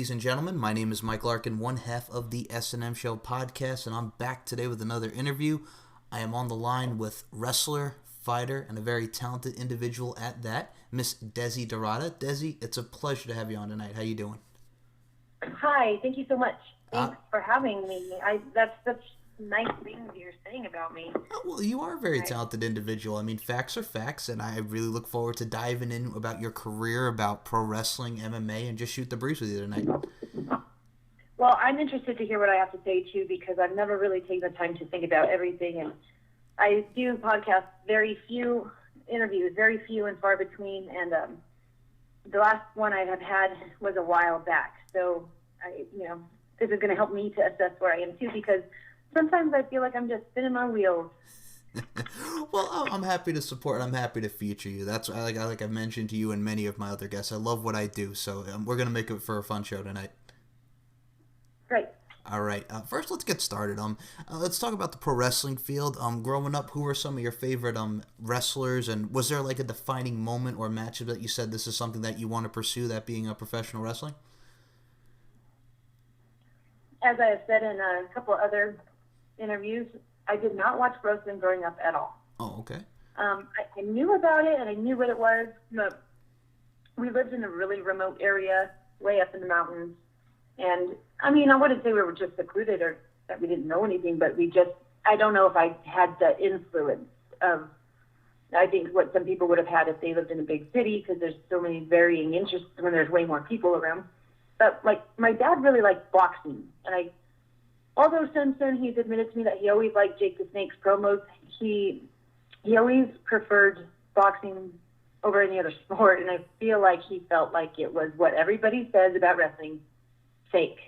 Ladies and gentlemen, my name is Mike Larkin, one half of the S&M Show podcast, and I'm back today with another interview. I am on the line with wrestler, fighter, and a very talented individual at that, Miss Desi Derata. Desi, it's a pleasure to have you on tonight. How you doing? Hi, thank you so much. Thanks for having me. That's such nice things you're saying about me. Well, you are a very talented individual. I mean, facts are facts, and I really look forward to diving in about your career, about pro wrestling, MMA, and just shoot the breeze with you tonight. Well, I'm interested to hear what I have to say, too, because I've never really taken the time to think about everything. And I do podcasts, very few interviews, very few and far between. And the last one I have had was a while back. So, this is going to help me to assess where I am, too, because sometimes I feel like I'm just spinning my wheels. Well, I'm happy to support. I'm happy to feature you. That's like I mentioned to you and many of my other guests. I love what I do, so we're gonna make it for a fun show tonight. Great. All right. First, let's get started. Let's talk about the pro wrestling field. Growing up, who were some of your favorite wrestlers, and was there like a defining moment or matchup that you said this is something that you want to pursue? That being a professional wrestling. As I have said in a couple other interviews, I did not watch wrestling growing up at all. Oh, okay. I knew about it and I knew what it was, but we lived in a really remote area, way up in the mountains. And I wouldn't say we were just secluded or that we didn't know anything, but I don't know if I had the influence of, I think, what some people would have had if they lived in a big city, because there's so many varying interests when there's way more people around. But my dad really liked boxing, and although since then he's admitted to me that he always liked Jake the Snake's promos, he always preferred boxing over any other sport, and I feel like he felt like it was what everybody says about wrestling, fake.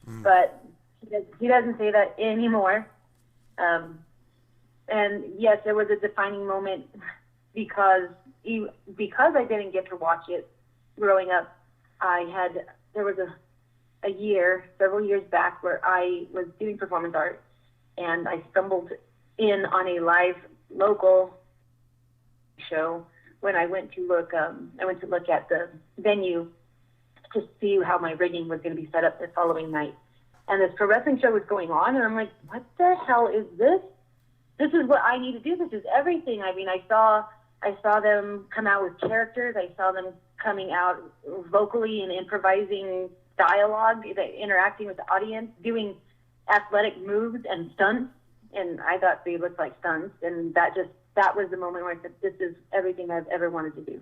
But he doesn't say that anymore. And yes, there was a defining moment because I didn't get to watch it growing up. There was a year, several years back, where I was doing performance art, and I stumbled in on a live local show when I went to look at the venue to see how my rigging was going to be set up the following night. And this pro wrestling show was going on, and I'm like, what the hell is this? This is what I need to do. This is everything. I saw them come out with characters. I saw them coming out vocally and improvising dialogue, interacting with the audience, doing athletic moves and stunts. And I thought they looked like stunts. And that was the moment where I said, this is everything I've ever wanted to do.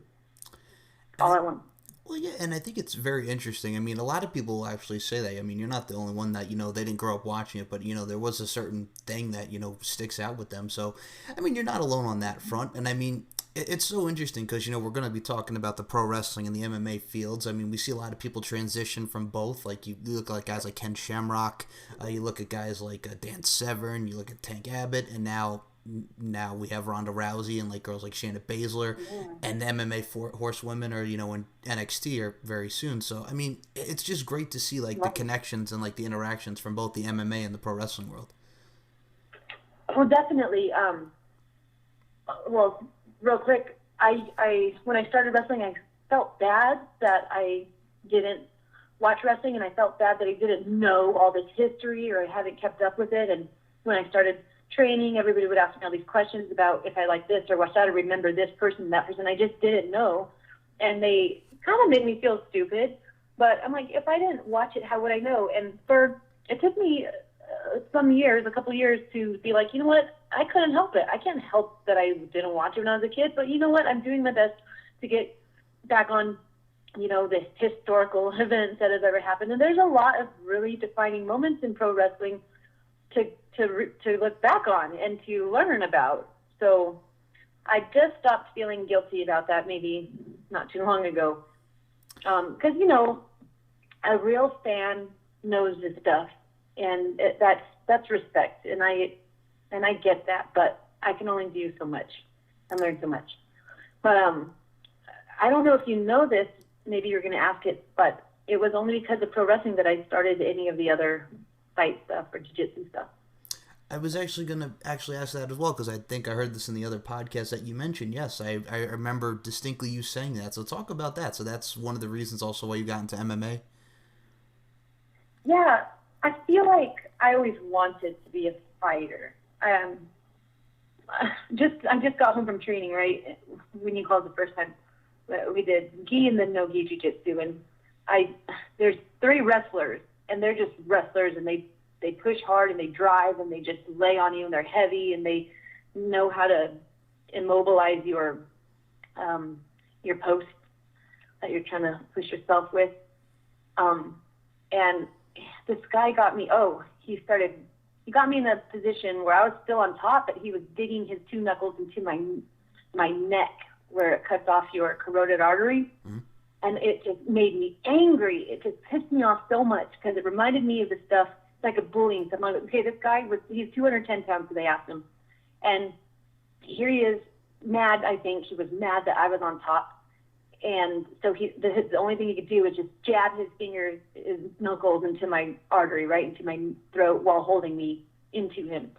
All I want. Well, yeah, and I think it's very interesting. A lot of people actually say that. You're not the only one that, they didn't grow up watching it, but, there was a certain thing that, sticks out with them. So, you're not alone on that front. And, it's so interesting because, we're going to be talking about the pro wrestling and the MMA fields. We see a lot of people transition from both. Like, you look at guys like Ken Shamrock, you look at guys like Dan Severn, you look at Tank Abbott, and now we have Ronda Rousey and like girls like Shayna Baszler, and the MMA horsewomen are, in NXT are very soon. So, it's just great to see like the connections and like the interactions from both the MMA and the pro wrestling world. Well, definitely. Well, real quick, I when I started wrestling, I felt bad that I didn't watch wrestling, and I felt bad that I didn't know all this history or I hadn't kept up with it. And when I started training, everybody would ask me all these questions about if I like this or what I remember this person, that person. I just didn't know, and they kind of made me feel stupid. But I'm like, if I didn't watch it, how would I know? And it took me a couple years to be like, you know what? I couldn't help it. I can't help that I didn't watch it when I was a kid, but you know what? I'm doing my best to get back on, the historical events that have ever happened. And there's a lot of really defining moments in pro wrestling to look back on and to learn about. So I just stopped feeling guilty about that maybe not too long ago. Because, a real fan knows this stuff, and that's respect. And I get that, but I can only do so much and learn so much. But I don't know if you know this, maybe you're going to ask it, but it was only because of pro wrestling that I started any of the other fight stuff or jiu-jitsu stuff. I was actually going to ask that as well, because I think I heard this in the other podcast that you mentioned. Yes, I remember distinctly you saying that. So talk about that. So that's one of the reasons also why you got into MMA? Yeah, I feel like I always wanted to be a fighter. I just got home from training, right? When you called the first time, we did gi and then no gi jiu-jitsu, and I there's three wrestlers, and they're just wrestlers, and they push hard and they drive and they just lay on you, and they're heavy, and they know how to immobilize um, your post that you're trying to push yourself with. Um, and this guy got me. Oh, he got me in a position where I was still on top, but he was digging his two knuckles into my neck where it cuts off your carotid artery. Mm-hmm. And it just made me angry. It just pissed me off so much because it reminded me of the stuff. It's like a bullying. So I'm like, okay, this guy he's 210 pounds, so they asked him. And here he is, mad, I think. He was mad that I was on top. And so the only thing he could do was just jab his knuckles into my artery, right into my throat, while holding me into him.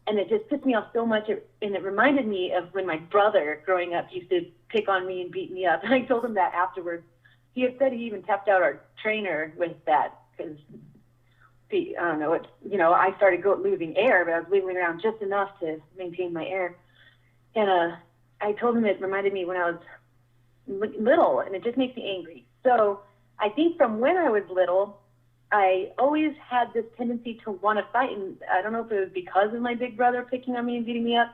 And it just pissed me off so much. And it reminded me of when my brother, growing up, used to pick on me and beat me up. And I told him that afterwards. He had said he even tapped out our trainer with that because, I don't know, I started losing air, but I was wiggling around just enough to maintain my air. And I told him it reminded me when I was little, and it just makes me angry. So I think from when I was little, I always had this tendency to want to fight, and I don't know if it was because of my big brother picking on me and beating me up.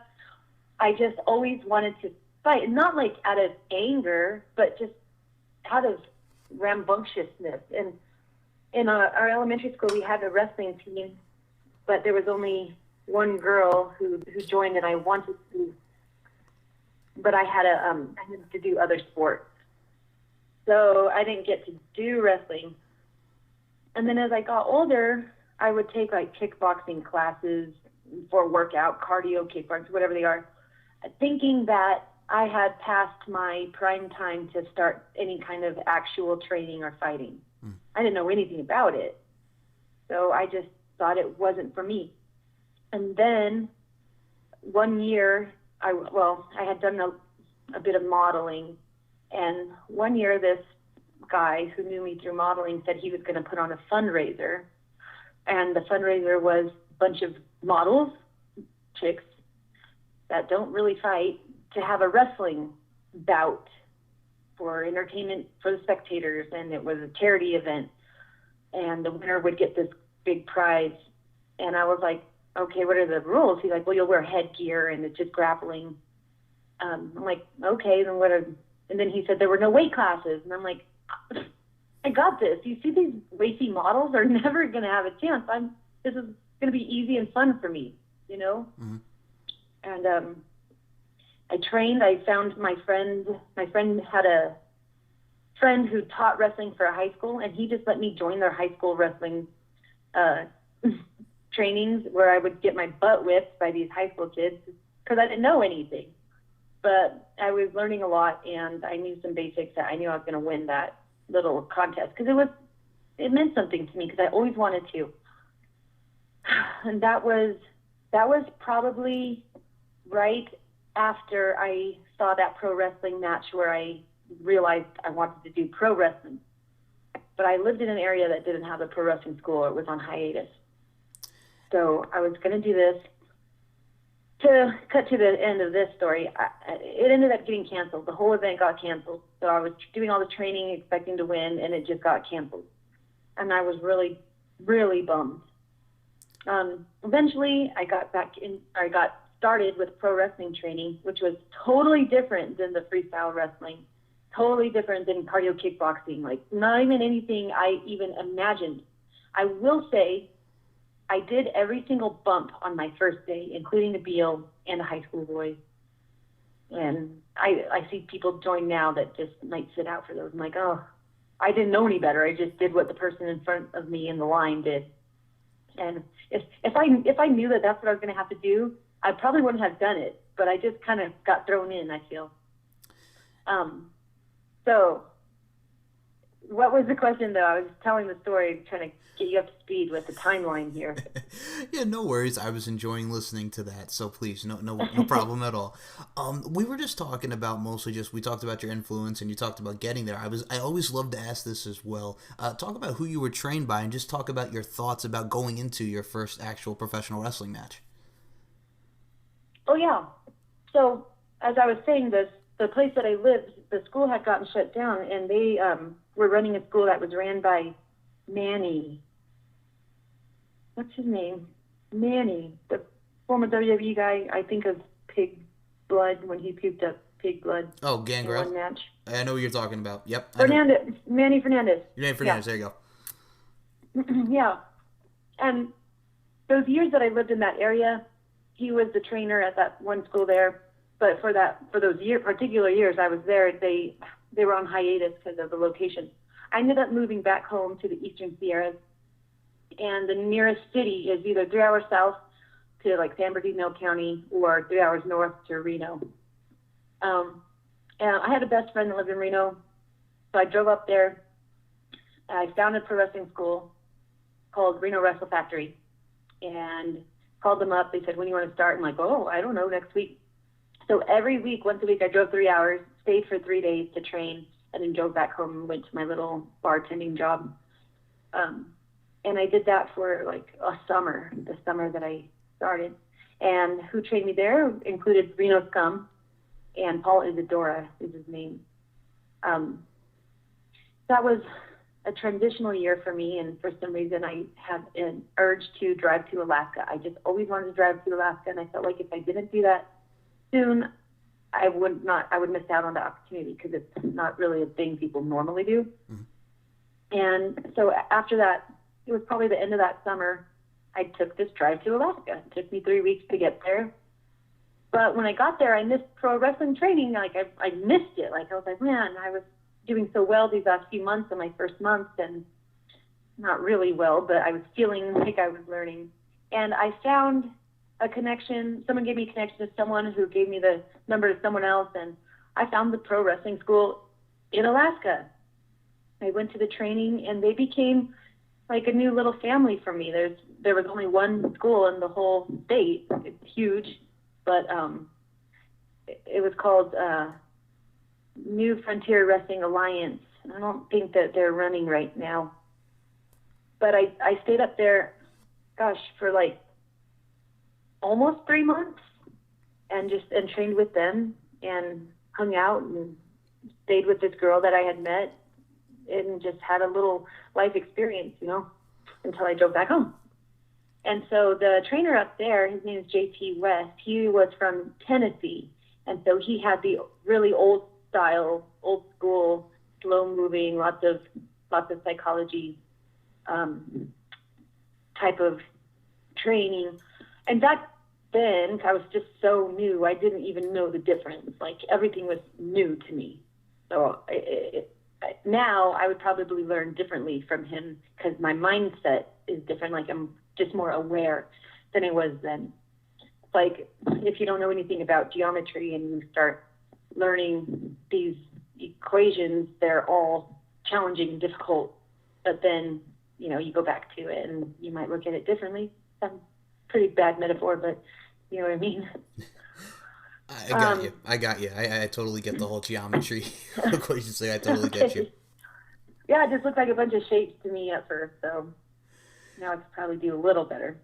I just always wanted to fight, and not like out of anger, but just out of rambunctiousness. And in our elementary school, we had a wrestling team, but there was only one girl who joined, and I wanted to, but I had to do other sports, so I didn't get to do wrestling. And then as I got older, I would take like kickboxing classes for workout, cardio, kickboxing, whatever they are, thinking that I had passed my prime time to start any kind of actual training or fighting. I didn't know anything about it. So I just thought it wasn't for me. And then one year, I had done a bit of modeling. And one year, this guy who knew me through modeling said he was going to put on a fundraiser. And the fundraiser was a bunch of models, chicks, that don't really fight, to have a wrestling bout for entertainment for the spectators. And it was a charity event. And the winner would get this big prize. And I was like, okay, what are the rules? He's like, well, you'll wear headgear and it's just grappling. I'm like, okay, then what are, and then he said there were no weight classes. And I'm like, I got this. You see, these racy models are never going to have a chance. This is going to be easy and fun for me, you know? Mm-hmm. And I trained. I found my friend had a friend who taught wrestling for a high school, and he just let me join their high school wrestling trainings where I would get my butt whipped by these high school kids because I didn't know anything. But I was learning a lot, and I knew some basics that I knew I was going to win that little contest because it meant something to me because I always wanted to. And that was probably right after I saw that pro wrestling match where I realized I wanted to do pro wrestling. But I lived in an area that didn't have a pro wrestling school. It was on hiatus. So I was going to do this. To cut to the end of this story, it ended up getting canceled. The whole event got canceled. So I was doing all the training, expecting to win, and it just got canceled. And I was really, really bummed. Eventually, I got started with pro wrestling training, which was totally different than the freestyle wrestling, totally different than cardio kickboxing, like not even anything I even imagined. I will say I did every single bump on my first day, including the BO and the high school boys. And I see people join now that just might sit out for those. I'm like, oh, I didn't know any better. I just did what the person in front of me in the line did. And if I knew that that's what I was going to have to do, I probably wouldn't have done it. But I just kind of got thrown in, I feel. So What was the question, though? I was telling the story, trying to get you up to speed with the timeline here. Yeah, no worries. I was enjoying listening to that, so please, no problem at all. We were just talking about mostly just we talked about your influence and you talked about getting there. I always love to ask this as well. Talk about who you were trained by and just talk about your thoughts about going into your first actual professional wrestling match. Oh yeah. So as I was saying, the place that I lived, the school had gotten shut down, and they were running a school that was ran by Manny. What's his name? Manny, the former WWE guy. I think of Pig Blood when he puked up pig blood Oh, in Gangrel. one match. I know what you're talking about. Yep, I know. Fernandez, Manny Fernandez. Your name Yeah, Fernandez. There you go. yeah. And those years that I lived in that area, he was the trainer at that one school there. But for those particular years I was there, they were on hiatus because of the location. I ended up moving back home to the Eastern Sierras, and the nearest city is either 3 hours south to like San Bernardino County or 3 hours north to Reno. And I had a best friend that lived in Reno, so I drove up there. I found a pro wrestling school called Reno Wrestle Factory, and called them up. They said, when do you want to start? I'm like, oh, I don't know, next week. So every week, once a week, I drove 3 hours, stayed for 3 days to train, and then drove back home and went to my little bartending job. And I did that for like a summer, the summer that I started. And who trained me there included Reno Scum, and Paul Isadora is his name. That was a transitional year for me, and for some reason I had an urge to drive to Alaska. I just always wanted to drive to Alaska, and I felt like if I didn't do that soon, I would miss out on the opportunity because it's not really a thing people normally do. Mm-hmm. And so after that, it was probably the end of that summer, I took this drive to Alaska. It took me 3 weeks to get there. But when I got there, I missed pro wrestling training. Like I missed it. Like I was like, man, I was doing so well these last few months in my first month, and not really well, but I was feeling like I was learning. And I found a connection. Someone gave me a connection to someone who gave me the number to someone else, and I found the pro wrestling school in Alaska. I went to the training, and they became like a new little family for me. There was only one school in the whole state. It's huge, but it was called New Frontier Wrestling Alliance. I don't think that they're running right now. But I stayed up there, gosh, for like almost 3 months, and trained with them and hung out and stayed with this girl that I had met and just had a little life experience, until I drove back home. And so the trainer up there, his name is JT West. He was from Tennessee, and so he had the really old style, old school, slow moving, lots of psychology type of training. And back then, I was just so new. I didn't even know the difference. Like everything was new to me. So now I would probably learn differently from him because my mindset is different. Like I'm just more aware than I was then. Like if you don't know anything about geometry and you start learning these equations, they're all challenging and difficult. But then, you go back to it and you might look at it differently. Some pretty bad metaphor, but you know what I mean? I got you. I got you. I totally get the whole geometry equation thing. I totally get you. Yeah, it just looked like a bunch of shapes to me at first, so now I could probably do a little better.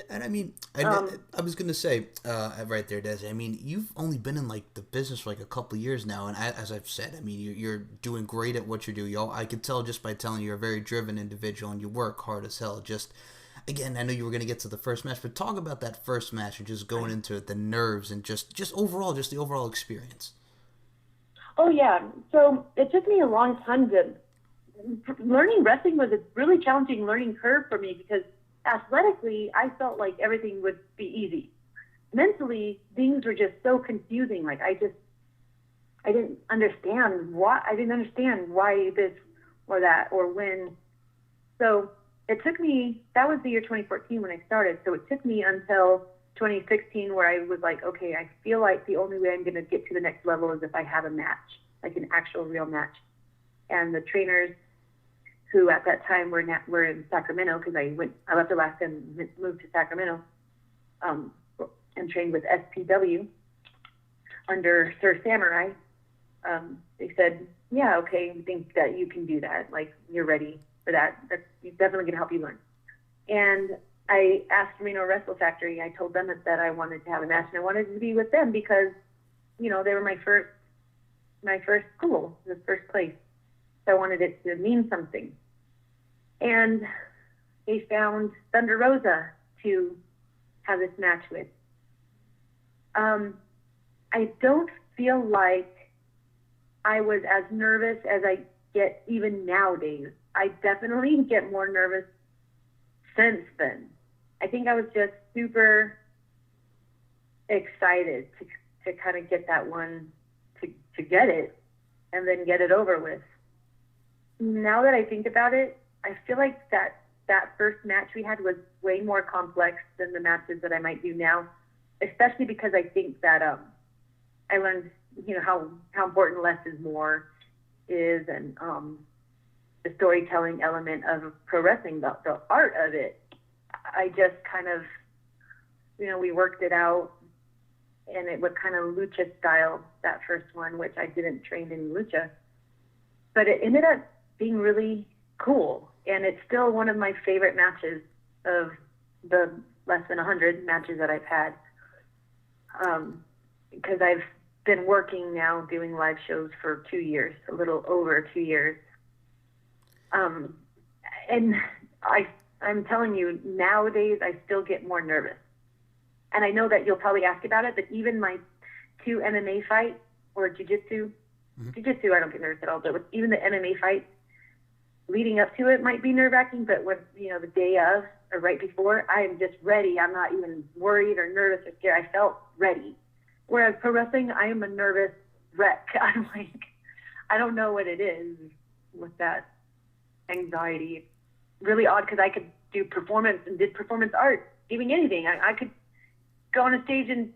And I mean, I was gonna say right there, Desi. I mean, you've only been in like the business for like a couple of years now, and as I've said, I mean, you're doing great at what you do. I could tell just by telling you're a very driven individual, and you work hard as hell. Just again, I know you were gonna get to the first match, but talk about that first match and just going into it, the nerves and just overall, just the overall experience. Oh yeah, so it took me a long time to learning wrestling was a really challenging learning curve for me because athletically, I felt like everything would be easy. Mentally, things were just so confusing. Like I didn't understand why. I didn't understand why this or that or when. So it took me. That was the year 2014 when I started. So it took me until 2016 where I was like, okay, I feel like the only way I'm going to get to the next level is if I have a match, like an actual real match. and the trainers who at that time were in Sacramento, because I left Alaska and moved to Sacramento, um, and trained with SPW under Sir Samurai. They said, yeah, okay, we think that you can do that. Like, you're ready for that. That's definitely going to help you learn. And I asked Reno Wrestle Factory. I told them that I wanted to have a match, and I wanted to be with them because, they were my first school, the first place. So I wanted it to mean something. And they found Thunder Rosa to have this match with. I don't feel like I was as nervous as I get even nowadays. I definitely get more nervous since then. I think I was just super excited to kind of get that one, to get it, and then get it over with. Now that I think about it, I feel like that first match we had was way more complex than the matches that I might do now, especially because I think that I learned, how important less is more is, and the storytelling element of pro wrestling, the art of it. I just kind of, we worked it out, and it was kind of lucha style, that first one, which I didn't train in lucha. But it ended up being really cool, and it's still one of my favorite matches of the less than 100 matches that I've had, because I've been working now doing live shows for 2 years, a little over 2 years. And I'm telling you, nowadays I still get more nervous. And I know that you'll probably ask about it, but even my 2 MMA fights, or jiu-jitsu, I don't get nervous at all, but with even the MMA fights, leading up to it might be nerve-wracking, but when, the day of or right before, I am just ready. I'm not even worried or nervous or scared. I felt ready. Whereas pro wrestling, I am a nervous wreck. I'm like, I don't know what it is with that anxiety. It's really odd, because I could do performance and did performance art, doing anything. I could go on a stage and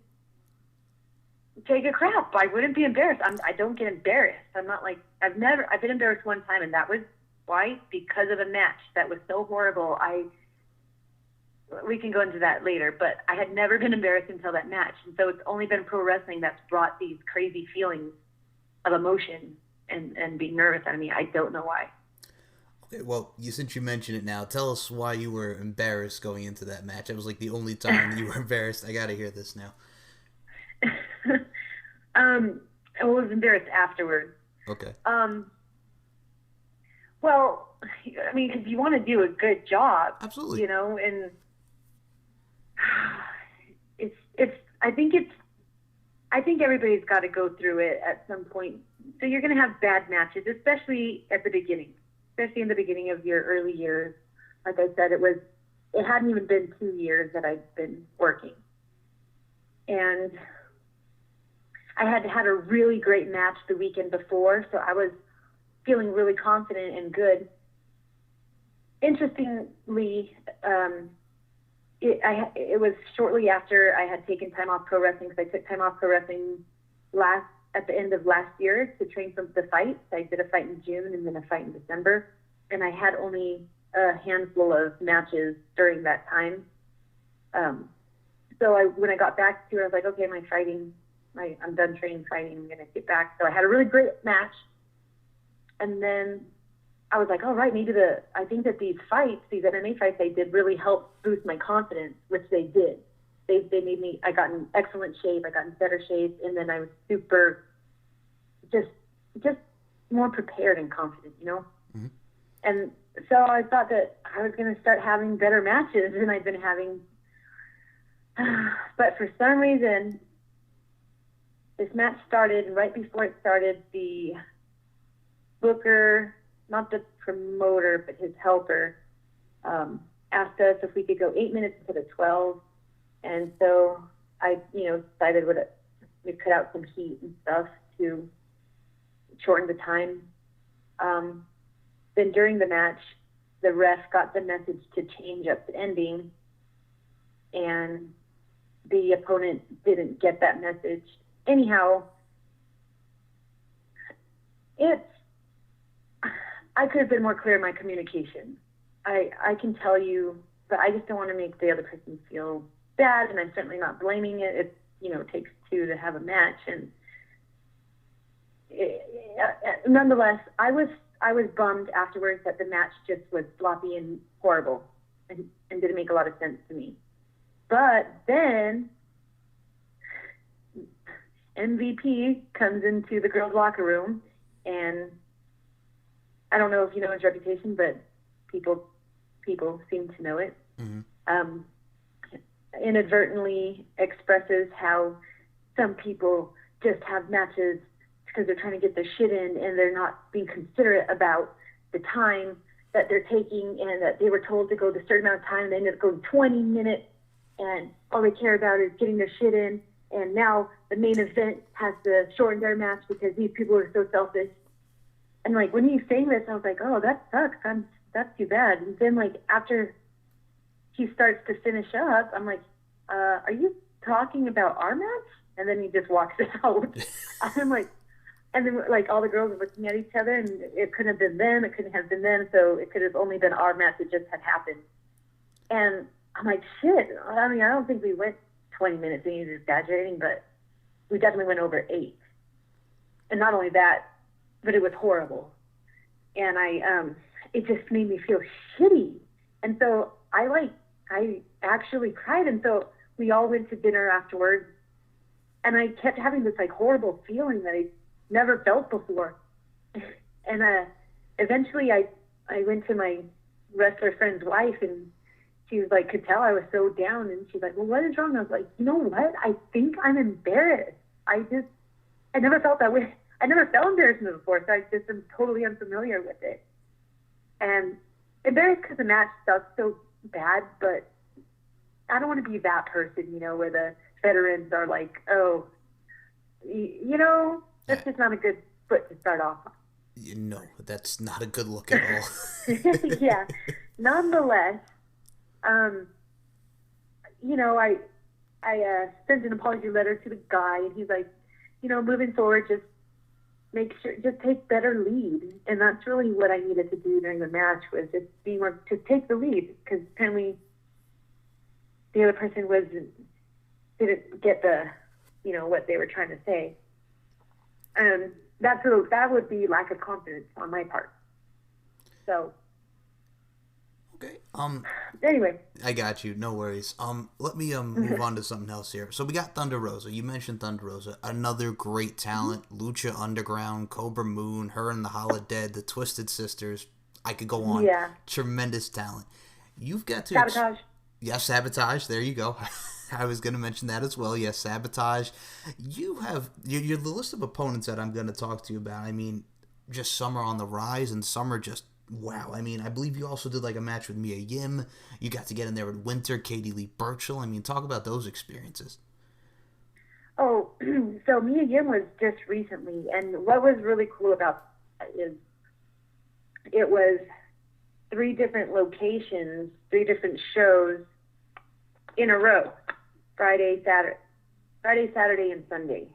take a crap. I wouldn't be embarrassed. I don't get embarrassed. I'm not like, I've been embarrassed one time, and that was why? Because of a match that was so horrible. We can go into that later, but I had never been embarrassed until that match. And so it's only been pro wrestling that's brought these crazy feelings of emotion and being nervous out of me. I don't know why. Okay, well, since you mentioned it now, tell us why you were embarrassed going into that match. It was like the only time that you were embarrassed. I got to hear this now. I was embarrassed afterwards. Okay. Well, I mean, because you want to do a good job. Absolutely. And I think everybody's got to go through it at some point. So you're going to have bad matches, especially at the beginning, especially in the beginning of your early years. Like I said, it hadn't even been 2 years that I'd been working. And I had had a really great match the weekend before, so I was feeling really confident and good. Interestingly, it was shortly after I had taken time off pro wrestling, because I took time off pro wrestling at the end of last year to train for the fights. I did a fight in June and then a fight in December, and I had only a handful of matches during that time. So when I got back to it, I was like, okay, I'm done training fighting. I'm going to get back. So I had a really great match. And then I was like, all right, I think that these MMA fights I did really helped boost my confidence, which they did. They made me, I got in excellent shape. I got in better shape. And then I was super, just more prepared and confident, Mm-hmm. And so I thought that I was going to start having better matches than I'd been having. But for some reason, this match started, and right before it started, the booker, not the promoter, but his helper, asked us if we could go 8 minutes instead of 12. And so I, decided we cut out some heat and stuff to shorten the time. Then during the match, the ref got the message to change up the ending, and the opponent didn't get that message. Anyhow, I could have been more clear in my communication. I can tell you, but I just don't want to make the other person feel bad, and I'm certainly not blaming it. It, it takes two to have a match, and nonetheless, I was bummed afterwards that the match just was sloppy and horrible, and didn't make a lot of sense to me. But then MVP comes into the girls' locker room, and I don't know if you know his reputation, but people seem to know it. Mm-hmm. Inadvertently expresses how some people just have matches because they're trying to get their shit in, and they're not being considerate about the time that they're taking, and that they were told to go the certain amount of time, and they ended up going 20 minutes, and all they care about is getting their shit in, and now the main event has to shorten their match because these people are so selfish. And like when he was saying this, I was like, oh, that sucks. That's too bad. And then like after he starts to finish up, I'm like, are you talking about our match? And then he just walks out. I'm like, and then like all the girls are looking at each other, and it couldn't have been them, it couldn't have been them, so it could have only been our match that just had happened. And I'm like, shit. I mean, I don't think we went 20 minutes, and he's exaggerating, but we definitely went over 8. And not only that, but it was horrible. And it just made me feel shitty. And so I actually cried. And so we all went to dinner afterwards, and I kept having this like horrible feeling that I never felt before. And eventually I went to my wrestler friend's wife, and she was like, could tell I was so down. And she's like, well, what is wrong? And I was like, you know what? I think I'm embarrassed. I never felt that way. I never felt embarrassment before, so I just am totally unfamiliar with it. And embarrassed because the match sucked so bad, but I don't want to be that person, where the veterans are like, oh, that's just not a good foot to start off on. No, that's not a good look at all. Yeah. Nonetheless, I sent an apology letter to the guy, and he's like, moving forward, just take better lead. And that's really what I needed to do during the match, was just to take the lead, because apparently the other person didn't get what they were trying to say. That would be lack of confidence on my part. So. Okay. Anyway. I got you. No worries. Let me move on to something else here. So we got Thunder Rosa. You mentioned Thunder Rosa, another great talent. Lucha Underground, Cobra Moon, her and the Holodead, the Twisted Sisters. I could go on. Yeah. Tremendous talent. You've got to Sabotage. Yes, Sabotage. There you go. I was going to mention that as well. Yes, Sabotage. You have the list of opponents that I'm going to talk to you about. I mean, just some are on the rise, and some are just wow. I mean, I believe you also did like a match with Mia Yim. You got to get in there with Winter, Katie Lee Burchill. I mean, talk about those experiences. Oh, so Mia Yim was just recently, and what was really cool about that is it was 3 different locations, 3 different shows in a row. Friday, Saturday, and Sunday.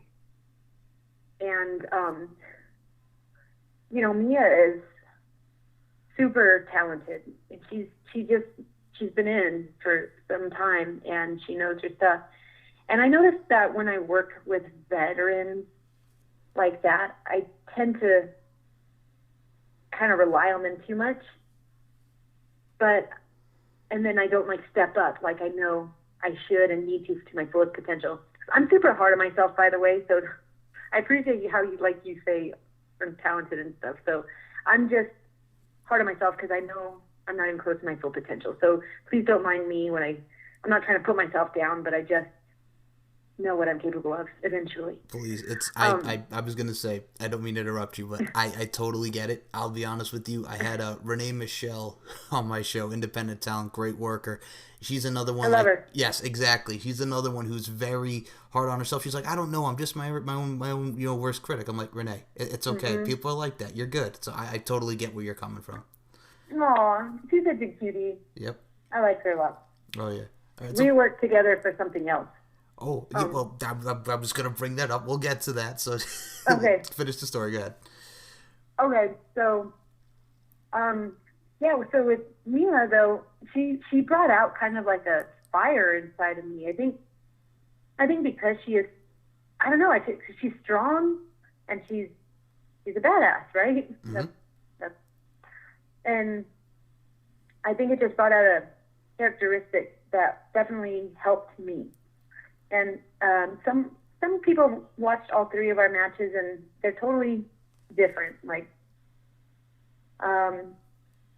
And, Mia is super talented. And she's been in for some time, and she knows her stuff. And I noticed that when I work with veterans like that, I tend to kind of rely on them too much. And then I don't step up like I know I should and need to my fullest potential. I'm super hard on myself, by the way, so I appreciate how you say I'm talented and stuff. So I'm just hard on myself because I know I'm not even close to my full potential. So please don't mind me when I'm not trying to put myself down, but I just know what I'm capable of eventually. Please, I was going to say, I don't mean to interrupt you, but I totally get it. I'll be honest with you. I had Renee Michelle on my show, independent talent, great worker. She's another one. I love her. Yes, exactly. She's another one who's very hard on herself. She's like, I don't know. I'm just my own worst critic. I'm like, Renee, it's okay. Mm-hmm. People are like that. You're good. So I totally get where you're coming from. Aw, she's such a cutie. Yep. I like her a lot. Oh, yeah. All right, we worked together for something else. Oh, well, I was going to bring that up. We'll get to that. So okay. Finish the story. Go ahead. Okay, so Um, yeah. So with Mila though, she brought out kind of like a fire inside of me. I think because she is, I don't know. I think she's strong and she's a badass, right? Mm-hmm. That's and I think it just brought out a characteristic that definitely helped me. And some people watched all three of our matches and they're totally different. Like um,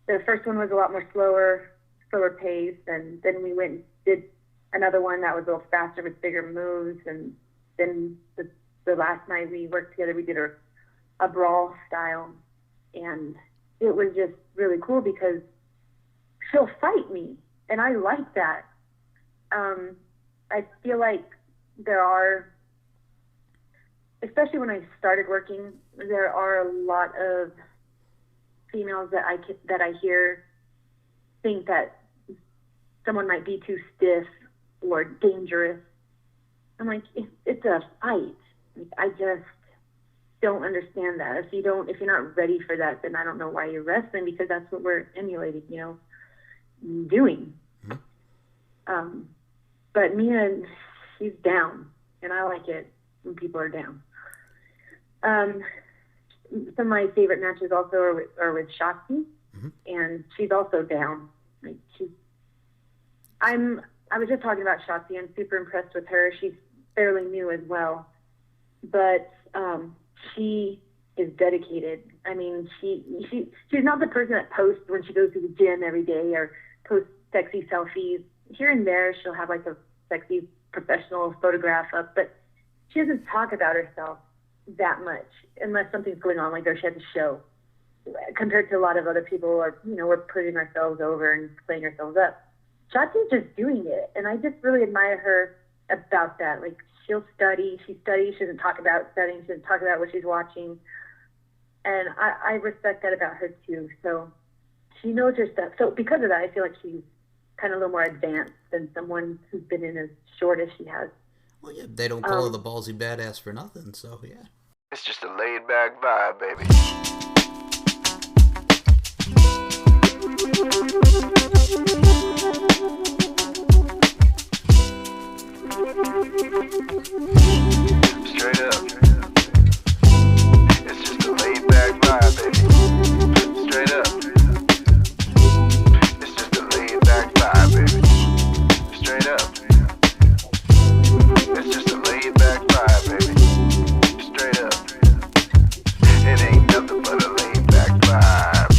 the first one was a lot more slower paced, and then we went and did another one that was a little faster with bigger moves, and then the last night we worked together, we did a brawl style, and it was just really cool because she'll fight me, and I like that. Um, I feel like there are, especially when I started working, there are a lot of females that I hear think that someone might be too stiff or dangerous. I'm like, it's a fight. Like, I just don't understand that. If you're not ready for that, then I don't know why you're wrestling, because that's what we're emulating, doing. Mm-hmm. Um, but Mia, she's down, and I like it when people are down. Um, some of my favorite matches also are with Shakti, Mm-hmm. and she's also down. Like I was just talking about Shakti. I'm super impressed with her. She's fairly new as well, but she is dedicated. I mean, she's not the person that posts when she goes to the gym every day or posts sexy selfies. Here and there, she'll have like a sexy professional photograph up, but she doesn't talk about herself that much unless something's going on, like she has a show. Compared to a lot of other people, or we're putting ourselves over and playing ourselves up. Shotzi's just doing it, and I just really admire her about that. Like, she'll study, she studies, she doesn't talk about studying, she doesn't talk about what she's watching, and I respect that about her too. So she knows her stuff. So because of that, I feel like she's kind of a little more advanced than someone who's been in as short as she has. Well, yeah, they don't call her the Um, ballsy badass for nothing, so yeah. It's just a laid back vibe, baby. Straight up. It's just a laid back vibe, baby. Straight up. It's just a laid back vibe, baby. Straight up. It's just a laid back vibe, baby. Straight up. It ain't nothing but a laid back vibe.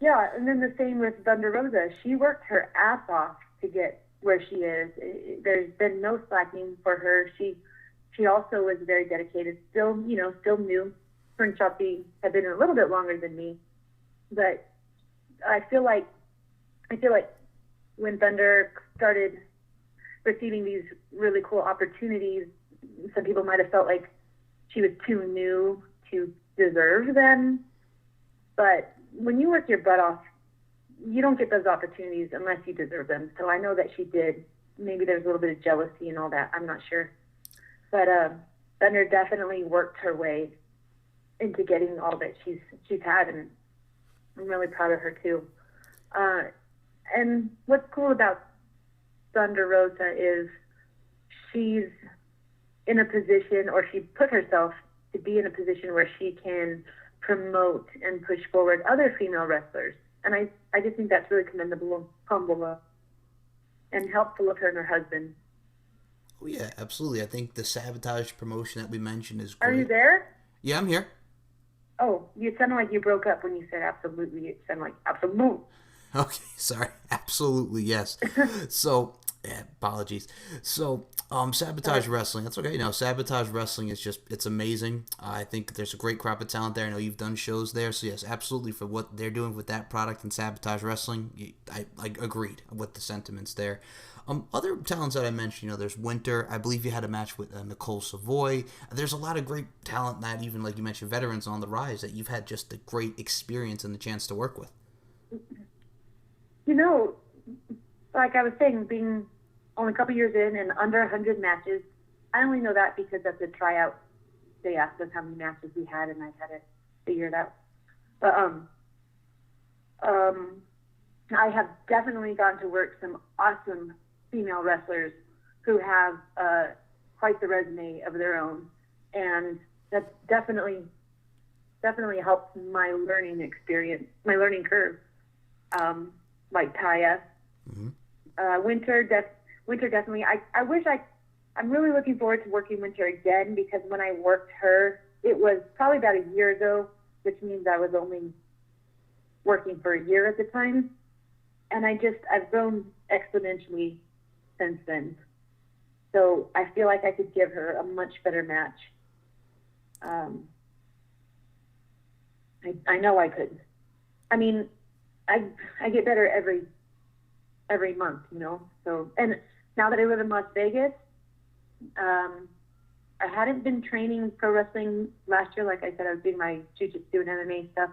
Yeah, and then the same with Thunder Rosa. She worked her ass off to get where she is. There's been no slacking for her. She also was very dedicated. Still new. Her and Shopee have been a little bit longer than me, but I feel like when Thunder started receiving these really cool opportunities, some people might have felt like she was too new to deserve them. But when you work your butt off, you don't get those opportunities unless you deserve them. So I know that she did. Maybe there's a little bit of jealousy and all that. I'm not sure. But Thunder definitely worked her way into getting all that she's had, and I'm really proud of her too. And what's cool about Thunder Rosa is she's in a position, or she put herself to be in a position where she can promote and push forward other female wrestlers. And I just think that's really commendable, humble, and helpful of her and her husband. Oh yeah, absolutely. I think the Sabotage promotion that we mentioned is Are you great. there? Yeah, I'm here. Oh, you sounded like you broke up when you said absolutely. It sounded like absolute. Okay, sorry. Absolutely, yes. So, apologies. So, Sorry. Sabotage Wrestling. That's okay. No, Sabotage Wrestling is just, it's amazing. I think there's a great crop of talent there. I know you've done shows there. So, yes, absolutely for what they're doing with that product and Sabotage Wrestling, I agreed with the sentiments there. Other talents that I mentioned, there's Winter. I believe you had a match with Nicole Savoy. There's a lot of great talent that, even like you mentioned, veterans on the rise that you've had just the great experience and the chance to work with. You know, like I was saying, being only a couple years in and under 100 matches, I only know that because at the tryout, they asked us how many matches we had, and I had to figure it out. But um, I have definitely gotten to work some awesome female wrestlers who have quite the resume of their own, and that's definitely helped my learning experience, my learning curve. Like Taya, Mm-hmm. Winter definitely. I'm really looking forward to working Winter again because when I worked her, it was probably about a year ago, which means I was only working for a year at the time, and I've grown exponentially since then. So I feel like I could give her a much better match. Um, I know I could. I mean, I get better every month, So, and now that I live in Las Vegas, I hadn't been training pro wrestling last year. Like I said, I was doing my jiu-jitsu and MMA stuff.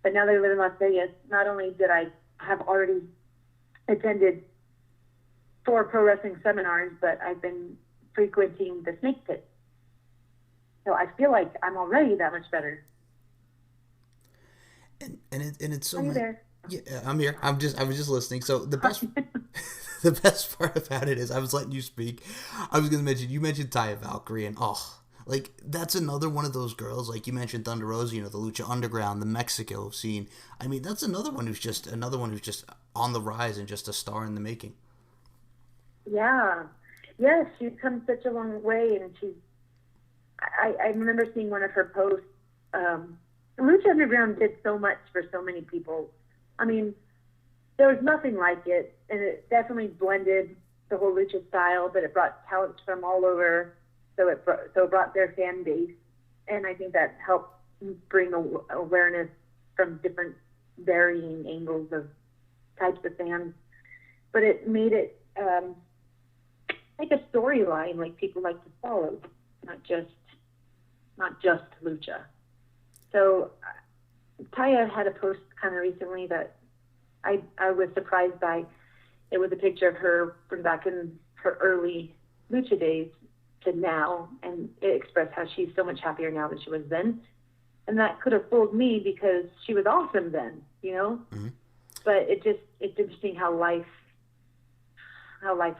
But now that I live in Las Vegas, not only did I have already attended 4 pro wrestling seminars, but I've been frequenting the Snake Pit. So I feel like I'm already that much better. And it's so Are you many. there? Yeah, I'm here. I was just listening. So the best the best part about it is I was letting you speak. I was gonna mention, you mentioned Taya Valkyrie, and like that's another one of those girls. Like you mentioned Thunder Rosa, the Lucha Underground, the Mexico scene. I mean, that's another one who's just on the rise and just a star in the making. Yeah. Yes, she's come such a long way, and I remember seeing one of her posts. Lucha Underground did so much for so many people. I mean, there was nothing like it, and it definitely blended the whole lucha style, but it brought talents from all over, so it brought their fan base, and I think that helped bring awareness from different varying angles of types of fans. But it made it like a storyline, like people like to follow, not just lucha. So Taya had a post kind of recently that I was surprised by. It was a picture of her from back in her early lucha days to now, and it expressed how she's so much happier now than she was then. And that could have fooled me because she was awesome then. Mm-hmm. But it's interesting how life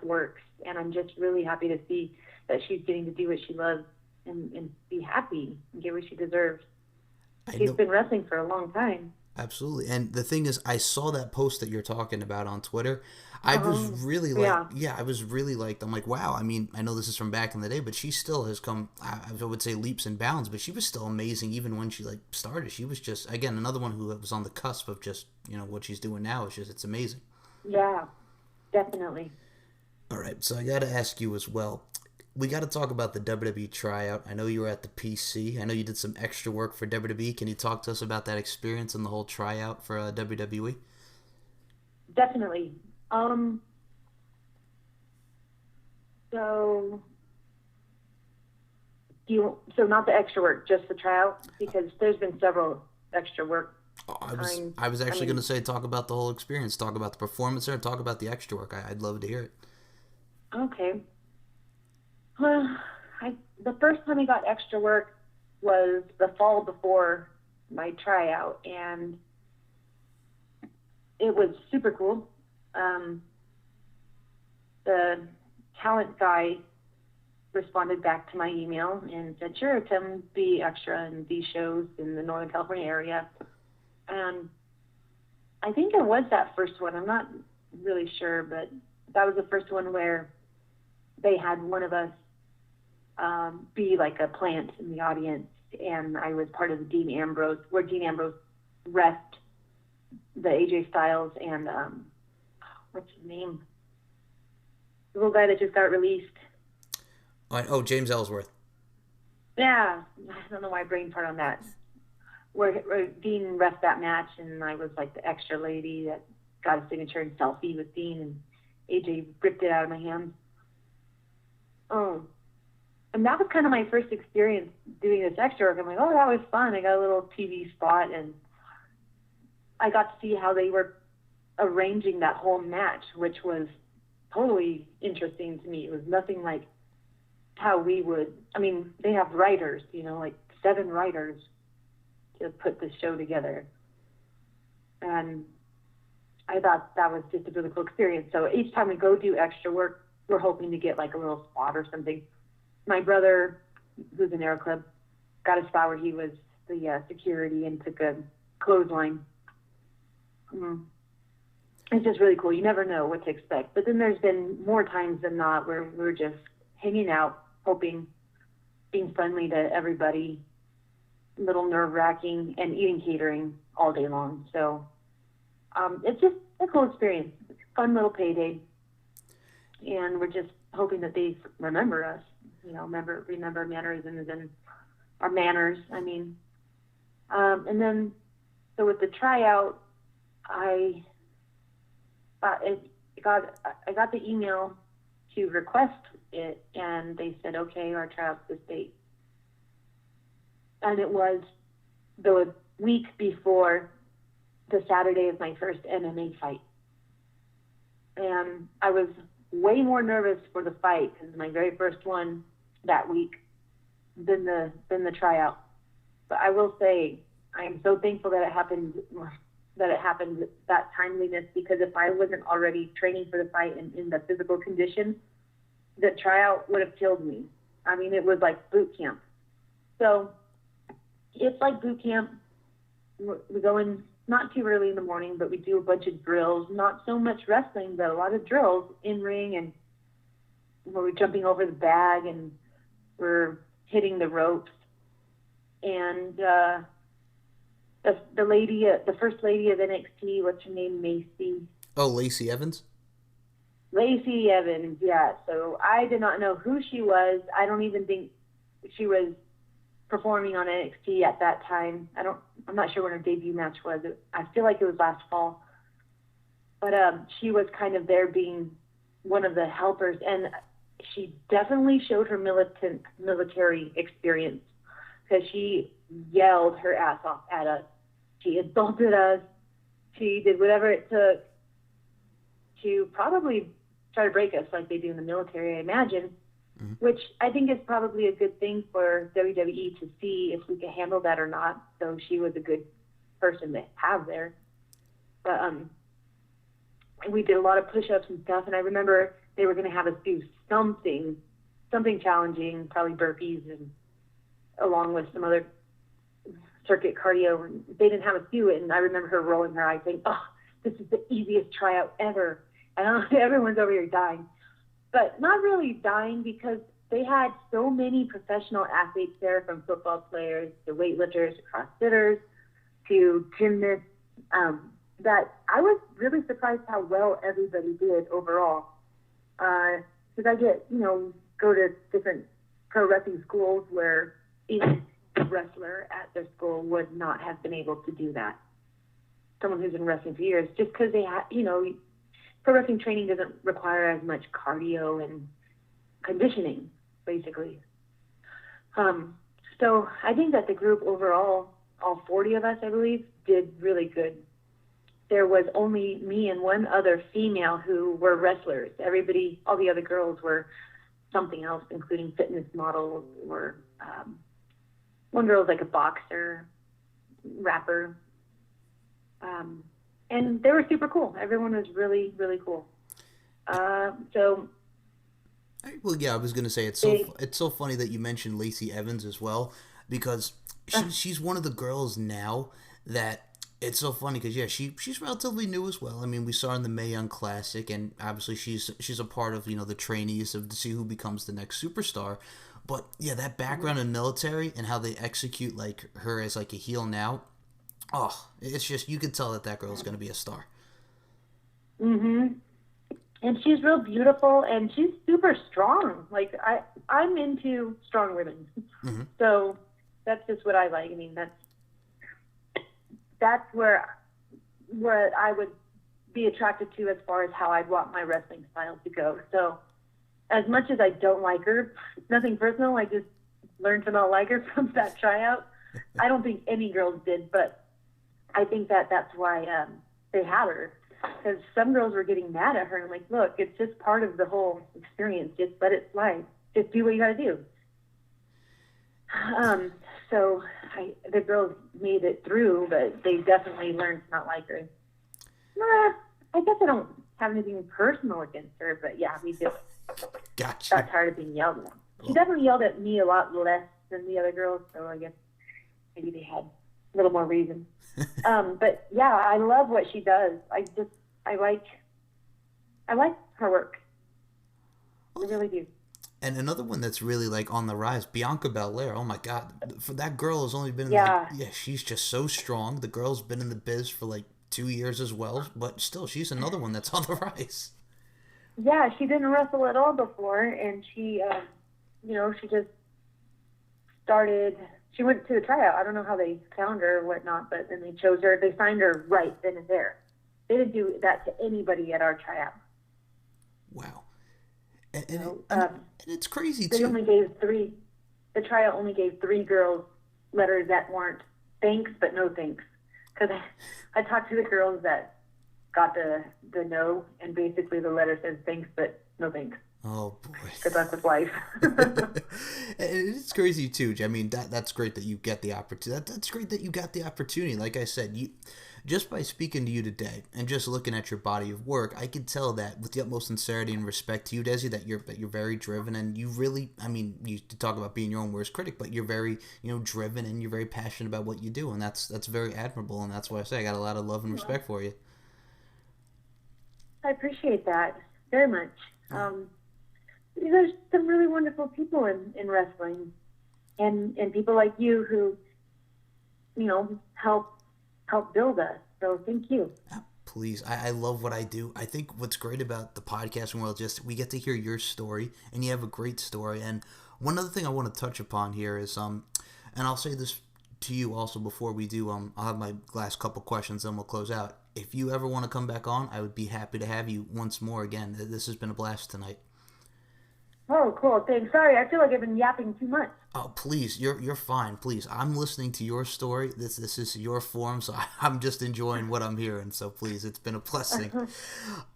works, and I'm just really happy to see that she's getting to do what she loves and be happy and get what she deserves. I She's know. been wrestling for a long time. Absolutely. And the thing is, I saw that post that you're talking about on Twitter. I was Oh, really like, yeah. yeah, I was really like, I'm like, wow. I mean, I know this is from back in the day, but she still has come, I would say leaps and bounds, but she was still amazing even when she like started. She was just, again, another one who was on the cusp of just, what she's doing now. It's amazing. Yeah, definitely. All right. So I got to ask you as well. We got to talk about the WWE tryout. I know you were at the PC. I know you did some extra work for WWE. Can you talk to us about that experience and the whole tryout for WWE? Definitely. So so not the extra work, just the tryout, because there's been several extra work Oh, times. I was I actually going to mean, say talk about the whole experience, talk about the performance there, talk about the extra work. I'd love to hear it. okay. Well, the first time I got extra work was the fall before my tryout, and it was super cool. Um, the talent guy responded back to my email and said, sure, come be extra in these shows in the Northern California area. And I think it was that first one. I'm not really sure, but that was the first one where they had one of us be like a plant in the audience and I was part of the Dean Ambrose, where Dean Ambrose refed the AJ Styles and what's his name? The little guy that just got released. Oh, James Ellsworth. Yeah, I don't know why I brain part on that. Where Dean refed that match, and I was like the extra lady that got a signature and selfie with Dean, and AJ ripped it out of my hands. Oh, and that was kind of my first experience doing this extra work. I'm like, oh, that was fun. I got a little TV spot, and I got to see how they were arranging that whole match, which was totally interesting to me. It was nothing like how we would. I mean, they have writers, like 7 writers to put this show together, and I thought that was just a really cool experience. So each time we go do extra work, we're hoping to get like a little spot or something. My brother, who's in Aero Club, got a spot where he was the security and took a clothesline. It's just really cool. You never know what to expect. But then there's been more times than not where we're just hanging out, hoping, being friendly to everybody, a little nerve-wracking, and eating catering all day long. So it's just a cool experience. It's a fun little payday. And we're just hoping that they remember us, remember mannerisms and our manners, and then, so with the tryout, I got the email to request it, and they said, okay, our tryout's this date. And it was the week before the Saturday of my first MMA fight. And I was way more nervous for the fight, because my very first one that week, than the tryout. But I will say, I am so thankful that it happened that timeliness, because if I wasn't already training for the fight and in the physical condition, the tryout would have killed me. It was like boot camp. So it's like boot camp. We go in not too early in the morning, but we do a bunch of drills, not so much wrestling, but a lot of drills in ring, and where we're jumping over the bag and we're hitting the ropes. And the first lady of NXT, what's her name? Macy. Oh, Lacey Evans? Lacey Evans, yeah. So I did not know who she was. I don't even think she was performing on NXT at that time. I'm not sure when her debut match was. I feel like it was last fall. But she was kind of there being one of the helpers, and she definitely showed her military experience, because she yelled her ass off at us. She insulted us. She did whatever it took to probably try to break us like they do in the military, I imagine, which I think is probably a good thing for WWE to see if we can handle that or not. So she was a good person to have there. But we did a lot of push-ups and stuff, and I remember they were going to have us do something challenging, probably burpees, and along with some other circuit cardio, and they didn't have us do it. And I remember her rolling her eyes saying, oh, this is the easiest tryout ever. And everyone's over here dying. But not really dying, because they had so many professional athletes there, from football players to weightlifters to crossfitters to gymnasts, that I was really surprised how well everybody did overall. Because I go to different pro wrestling schools where even a wrestler at their school would not have been able to do that. Someone who's been wrestling for years, just because they have, pro wrestling training doesn't require as much cardio and conditioning, basically. So I think that the group overall, all 40 of us, I believe, did really good. There was only me and one other female who were wrestlers. Everybody, all the other girls were something else, including fitness models, or one girl was like a boxer, rapper. And they were super cool. Everyone was really, really cool. Well, yeah, I was gonna say it's so funny that you mentioned Lacey Evans as well, because she's one of the girls now that It's so funny because yeah, she's relatively new as well. I mean, we saw her in the Mae Young Classic, and obviously she's a part of the trainees of to see who becomes the next superstar. But yeah, that background in military and how they execute like her as like a heel now, oh, it's just you could tell that that girl is going to be a star. Mhm. And she's real beautiful, and she's super strong. Like I'm into strong women, Hmm. so that's just what I like. I mean, that's where I would be attracted to as far as how I'd want my wrestling style to go. So as much as I don't like her, nothing personal. I just learned to not like her from that tryout. I don't think any girls did, but I think that that's why they had her. Because some girls were getting mad at her. I'm like, look, it's just part of the whole experience. Just let it slide. Just do what you got to do. Um, so the girls made it through, but they definitely learned to not like her. I guess I don't have anything personal against her, but yeah, we just Gotcha. got tired of being yelled at. She Oh, definitely yelled at me a lot less than the other girls, so I guess maybe they had a little more reason. But yeah, I love what she does. I like her work. I really do. and another one that's really like on the rise, Bianca Belair. Oh my God, for that girl has only been in like Yeah, yeah, she's just so strong. The girl's been in the biz for like 2 years as well, but still, she's another one that's on the rise. yeah. She didn't wrestle at all before, and she just started. She went to the tryout. I don't know how they found her or whatnot, but then they chose her. They signed her right then and there. They didn't do that to anybody at our tryout. Wow, You know, and it's crazy they too. only gave three. The tryout only gave three girls letters that weren't thanks, but no thanks. Because I talked to the girls that got the no, and basically the letter says thanks, but no thanks. Oh boy. Good luck with life. It's crazy too. I mean, that's great that you get the opportunity. That's great that you got the opportunity. Like I said, you just by speaking to you today and just looking at your body of work, I can tell that with the utmost sincerity and respect to you, Desi, that you're very driven and you really. I mean, you talk about being your own worst critic, but you're very driven and you're very passionate about what you do, and that's very admirable. And that's why I say I got a lot of love and respect for you. I appreciate that very much. There's some really wonderful people in wrestling, and people like you who, help build us. So thank you. Please, I love what I do. I think what's great about the podcasting world just we get to hear your story, and you have a great story. And one other thing I want to touch upon here is and I'll say this to you also before we do I'll have my last couple questions, then we'll close out. If you ever want to come back on, I would be happy to have you once more again. This has been a blast tonight. Oh, cool. Thanks. Sorry, I feel like I've been yapping too much. Oh, please, you're fine. Please, I'm listening to your story. This is your forum, so I'm just enjoying what I'm hearing. So please, it's been a blessing.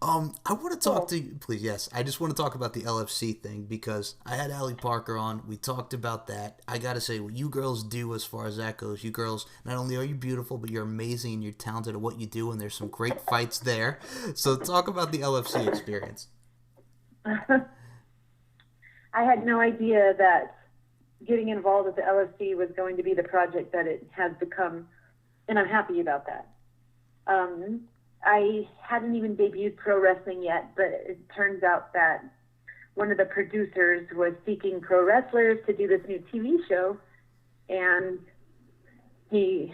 I want to talk Cool. to you, please. Yes, I just want to talk about the LFC thing because I had Allie Parker on. We talked about that. I gotta say, what you girls do as far as that goes, you girls not only are you beautiful, but you're amazing and you're talented at what you do, and there's some great fights there. So talk about the LFC experience. I had no idea that getting involved with the LFC was going to be the project that it has become, and I'm happy about that. I hadn't even debuted pro wrestling yet, but it turns out that one of the producers was seeking pro wrestlers to do this new TV show, and he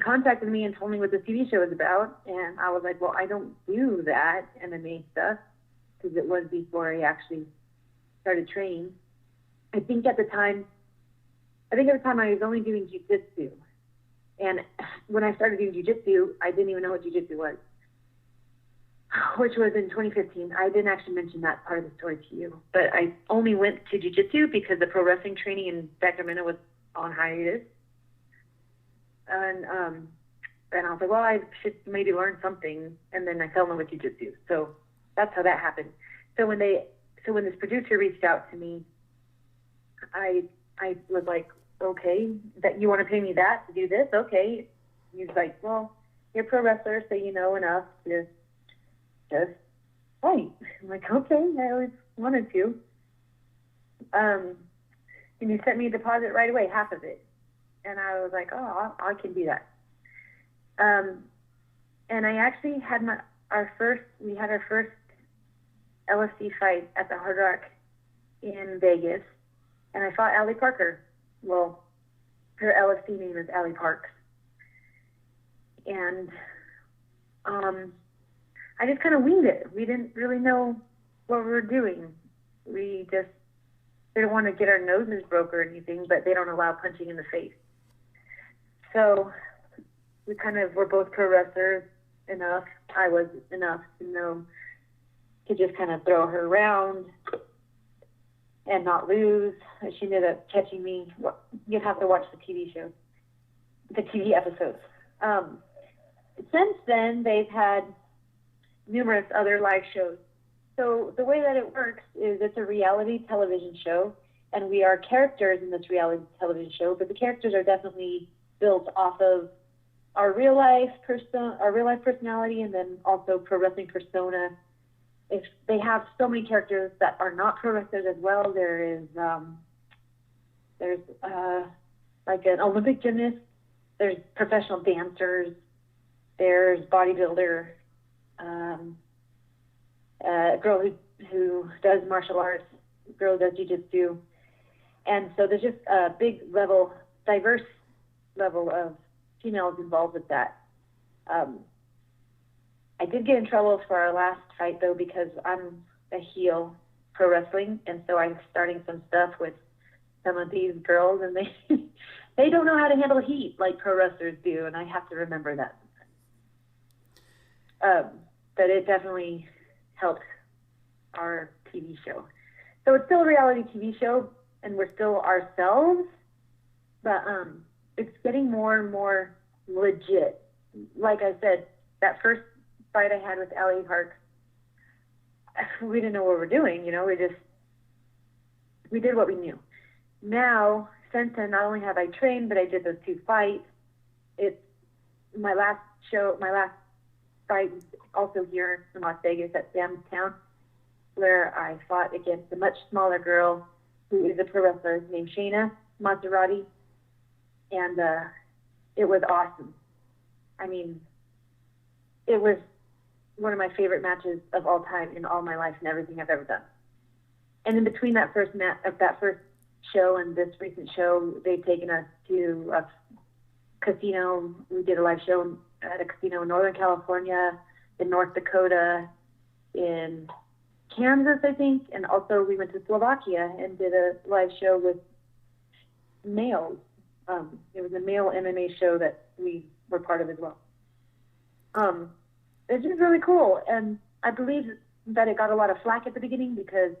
contacted me and told me what the TV show was about, and I was like, well, I don't do that MMA stuff because it was before I actually started training. I think at the time I was only doing jiu-jitsu. And when I started doing jiu-jitsu, I didn't even know what jiu-jitsu was, which was in 2015. I didn't actually mention that part of the story to you, but I only went to jiu-jitsu because the pro wrestling training in Sacramento was on hiatus. And I was like, well, I should maybe learn something. And then I fell in love with jiu-jitsu. So that's how that happened. So when this producer reached out to me, I was like, okay, that you want to pay me that to do this? Okay. He's like, well, you're a pro wrestler, so you know enough to just fight. I'm like, okay, I always wanted to. And he sent me a deposit right away, half of it. And I was like, oh, I can do that. Um, and I actually had we had our first LFC fight at the Hard Rock in Vegas, and I fought Allie Parker. Well, her LFC name is Allie Parks, and I just kind of winged it. We didn't really know what we were doing. We just didn't want to get our noses broke or anything, but they don't allow punching in the face. So we kind of were both pro wrestlers enough. I was enough to know to just kind of throw her around and not lose. She ended up catching me. You'd have to watch the TV show, the TV episodes. Since then, they've had numerous other live shows. So the way that it works is it's a reality television show, and we are characters in this reality television show, but the characters are definitely built off of our real life personality, and then also pro wrestling persona. If they have so many characters that are not pro wrestlers as well, there's like an Olympic gymnast, there's professional dancers, there's bodybuilder, a girl who does martial arts, a girl who does jiu-jitsu, and so there's just a diverse level of females involved with that. I did get in trouble for our last fight though, because I'm a heel pro wrestling, and so I'm starting some stuff with some of these girls, and they don't know how to handle heat like pro wrestlers do, and I have to remember that. But it definitely helped our TV show. So it's still a reality TV show, and we're still ourselves, but it's getting more and more legit. Like I said, that first fight I had with Allie Park, we didn't know what we were doing, we did what we knew. Now, since then, not only have I trained, but I did those 2 fights. It's my last fight was also here in Las Vegas at Sam's Town, where I fought against a much smaller girl who is a pro wrestler named Shayna Maserati, and it was awesome. I mean, it was one of my favorite matches of all time in all my life and everything I've ever done. And in between that first show and this recent show, they've taken us to a casino. We did a live show at a casino in Northern California, in North Dakota, in Kansas, I think, and also we went to Slovakia and did a live show with males. It was a male MMA show that we were part of as well. It's just really cool, and I believe that it got a lot of flack at the beginning because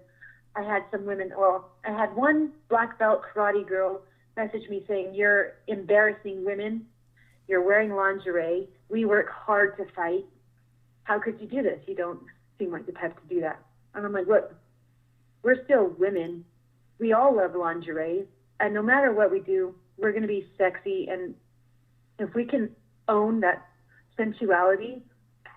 I had some women, I had one black belt karate girl message me saying, "You're embarrassing women. You're wearing lingerie. We work hard to fight. How could you do this? You don't seem like the type to do that." And I'm like, look, we're still women. We all love lingerie, and no matter what we do, we're going to be sexy, and if we can own that sensuality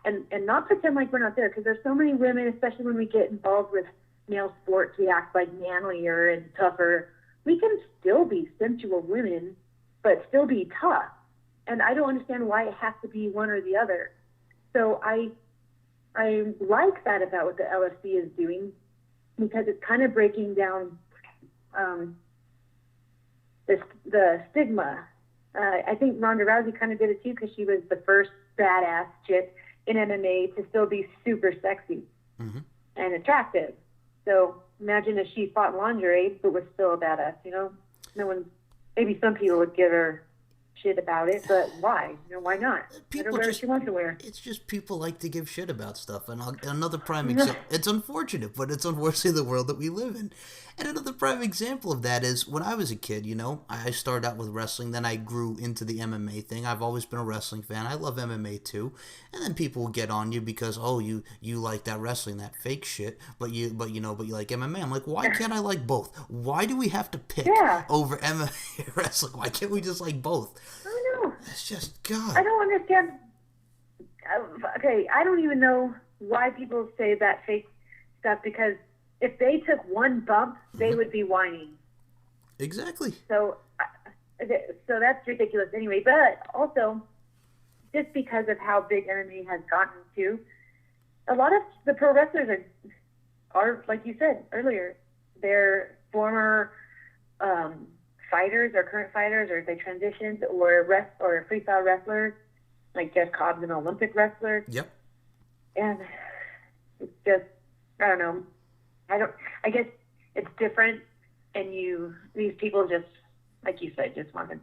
and not pretend like we're not there, because there's so many women, especially when we get involved with male sports, we act like manlier and tougher. We can still be sensual women, but still be tough. And I don't understand why it has to be one or the other. So I like that about what the LFC is doing, because it's kind of breaking down the stigma. I think Ronda Rousey kind of did it too, because she was the first badass chick in MMA to still be super sexy and attractive. So imagine if she fought in lingerie but was still a badass, No one, maybe some people would give her shit about it, but why? Why not? Let her wear what she wants to wear. It's just people like to give shit about stuff. And another prime example, it's unfortunate, but it's unfortunately the world that we live in. And another prime example of that is when I was a kid, I started out with wrestling, then I grew into the MMA thing. I've always been a wrestling fan. I love MMA too. And then people will get on you because, oh, you like that wrestling, that fake shit, but you like MMA. I'm like, why can't I like both? Why do we have to pick over MMA and wrestling? Why can't we just like both? I don't know. It's just, God. I don't understand. Okay, I don't even know why people say that fake stuff, because if they took one bump, they would be whining. Exactly. So that's ridiculous anyway. But also, just because of how big MMA has gotten too. A lot of the pro wrestlers are like you said earlier, they're former fighters or current fighters, or they transitioned, or freestyle wrestlers, like Jeff Cobb's an Olympic wrestler. Yep. And it's just, I don't know. I guess it's different, and these people just, like you said, just want to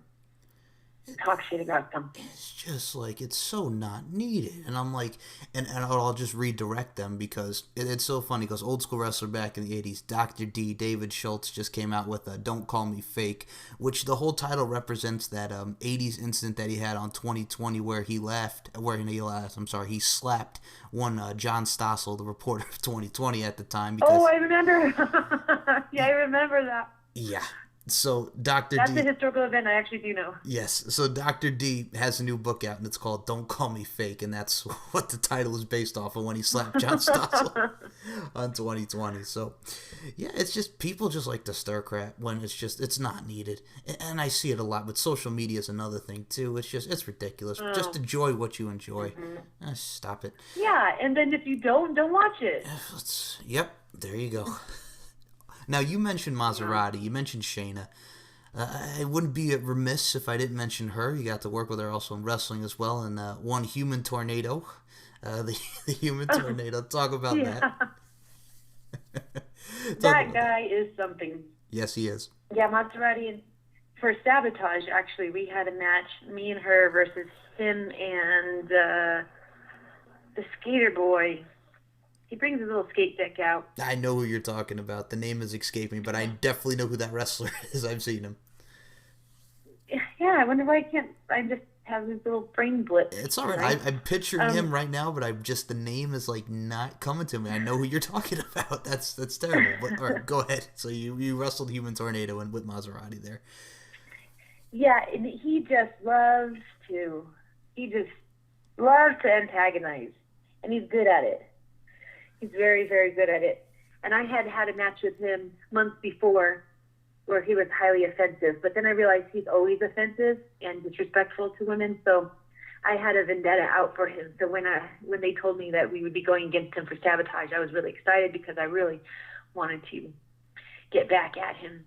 talk shit about them. It's just like, it's so not needed. And I'm like, and I'll just redirect them because it's so funny, because old school wrestler back in the 80s, Dr. D, David Schultz, just came out with Don't Call Me Fake, which the whole title represents that 80s incident that he had on 2020 where he slapped one John Stossel, the reporter of 2020 at the time. Because, oh, I remember. Yeah, I remember that. Yeah. So Dr. That's D... a historical event I actually do know. Yes. So Dr. D has a new book out, and it's called Don't Call Me Fake, and that's what the title is based off of, when he slapped John Stossel on 2020. So, yeah, it's just, people just like to stir crap when it's not needed. And I see it a lot, but social media is another thing, too. It's ridiculous. Just enjoy what you enjoy. Stop it. Yeah, and then if you don't watch it. Yep, there you go. Now, you mentioned Maserati. You mentioned Shayna. I wouldn't be remiss if I didn't mention her. You got to work with her also in wrestling as well, and one Human Tornado. The Human Tornado. Talk about that. That guy is something. Yes, he is. Yeah, Maserati. For Sabotage, actually, we had a match, me and her versus him and the skater boy. He brings his little skate deck out. I know who you're talking about. The name is escaping, but I definitely know who that wrestler is. I've seen him. Yeah, I wonder why I just have this little brain blip. It's all right. I'm picturing him right now, but the name is like not coming to me. I know who you're talking about. That's terrible. But all right, go ahead. So you wrestled Human Tornado and with Maserati there. Yeah, and he just loves to antagonize, and he's good at it. He's very, very good at it. And I had a match with him months before where he was highly offensive, but then I realized he's always offensive and disrespectful to women, so I had a vendetta out for him. So when they told me that we would be going against him for Sabotage, I was really excited because I really wanted to get back at him.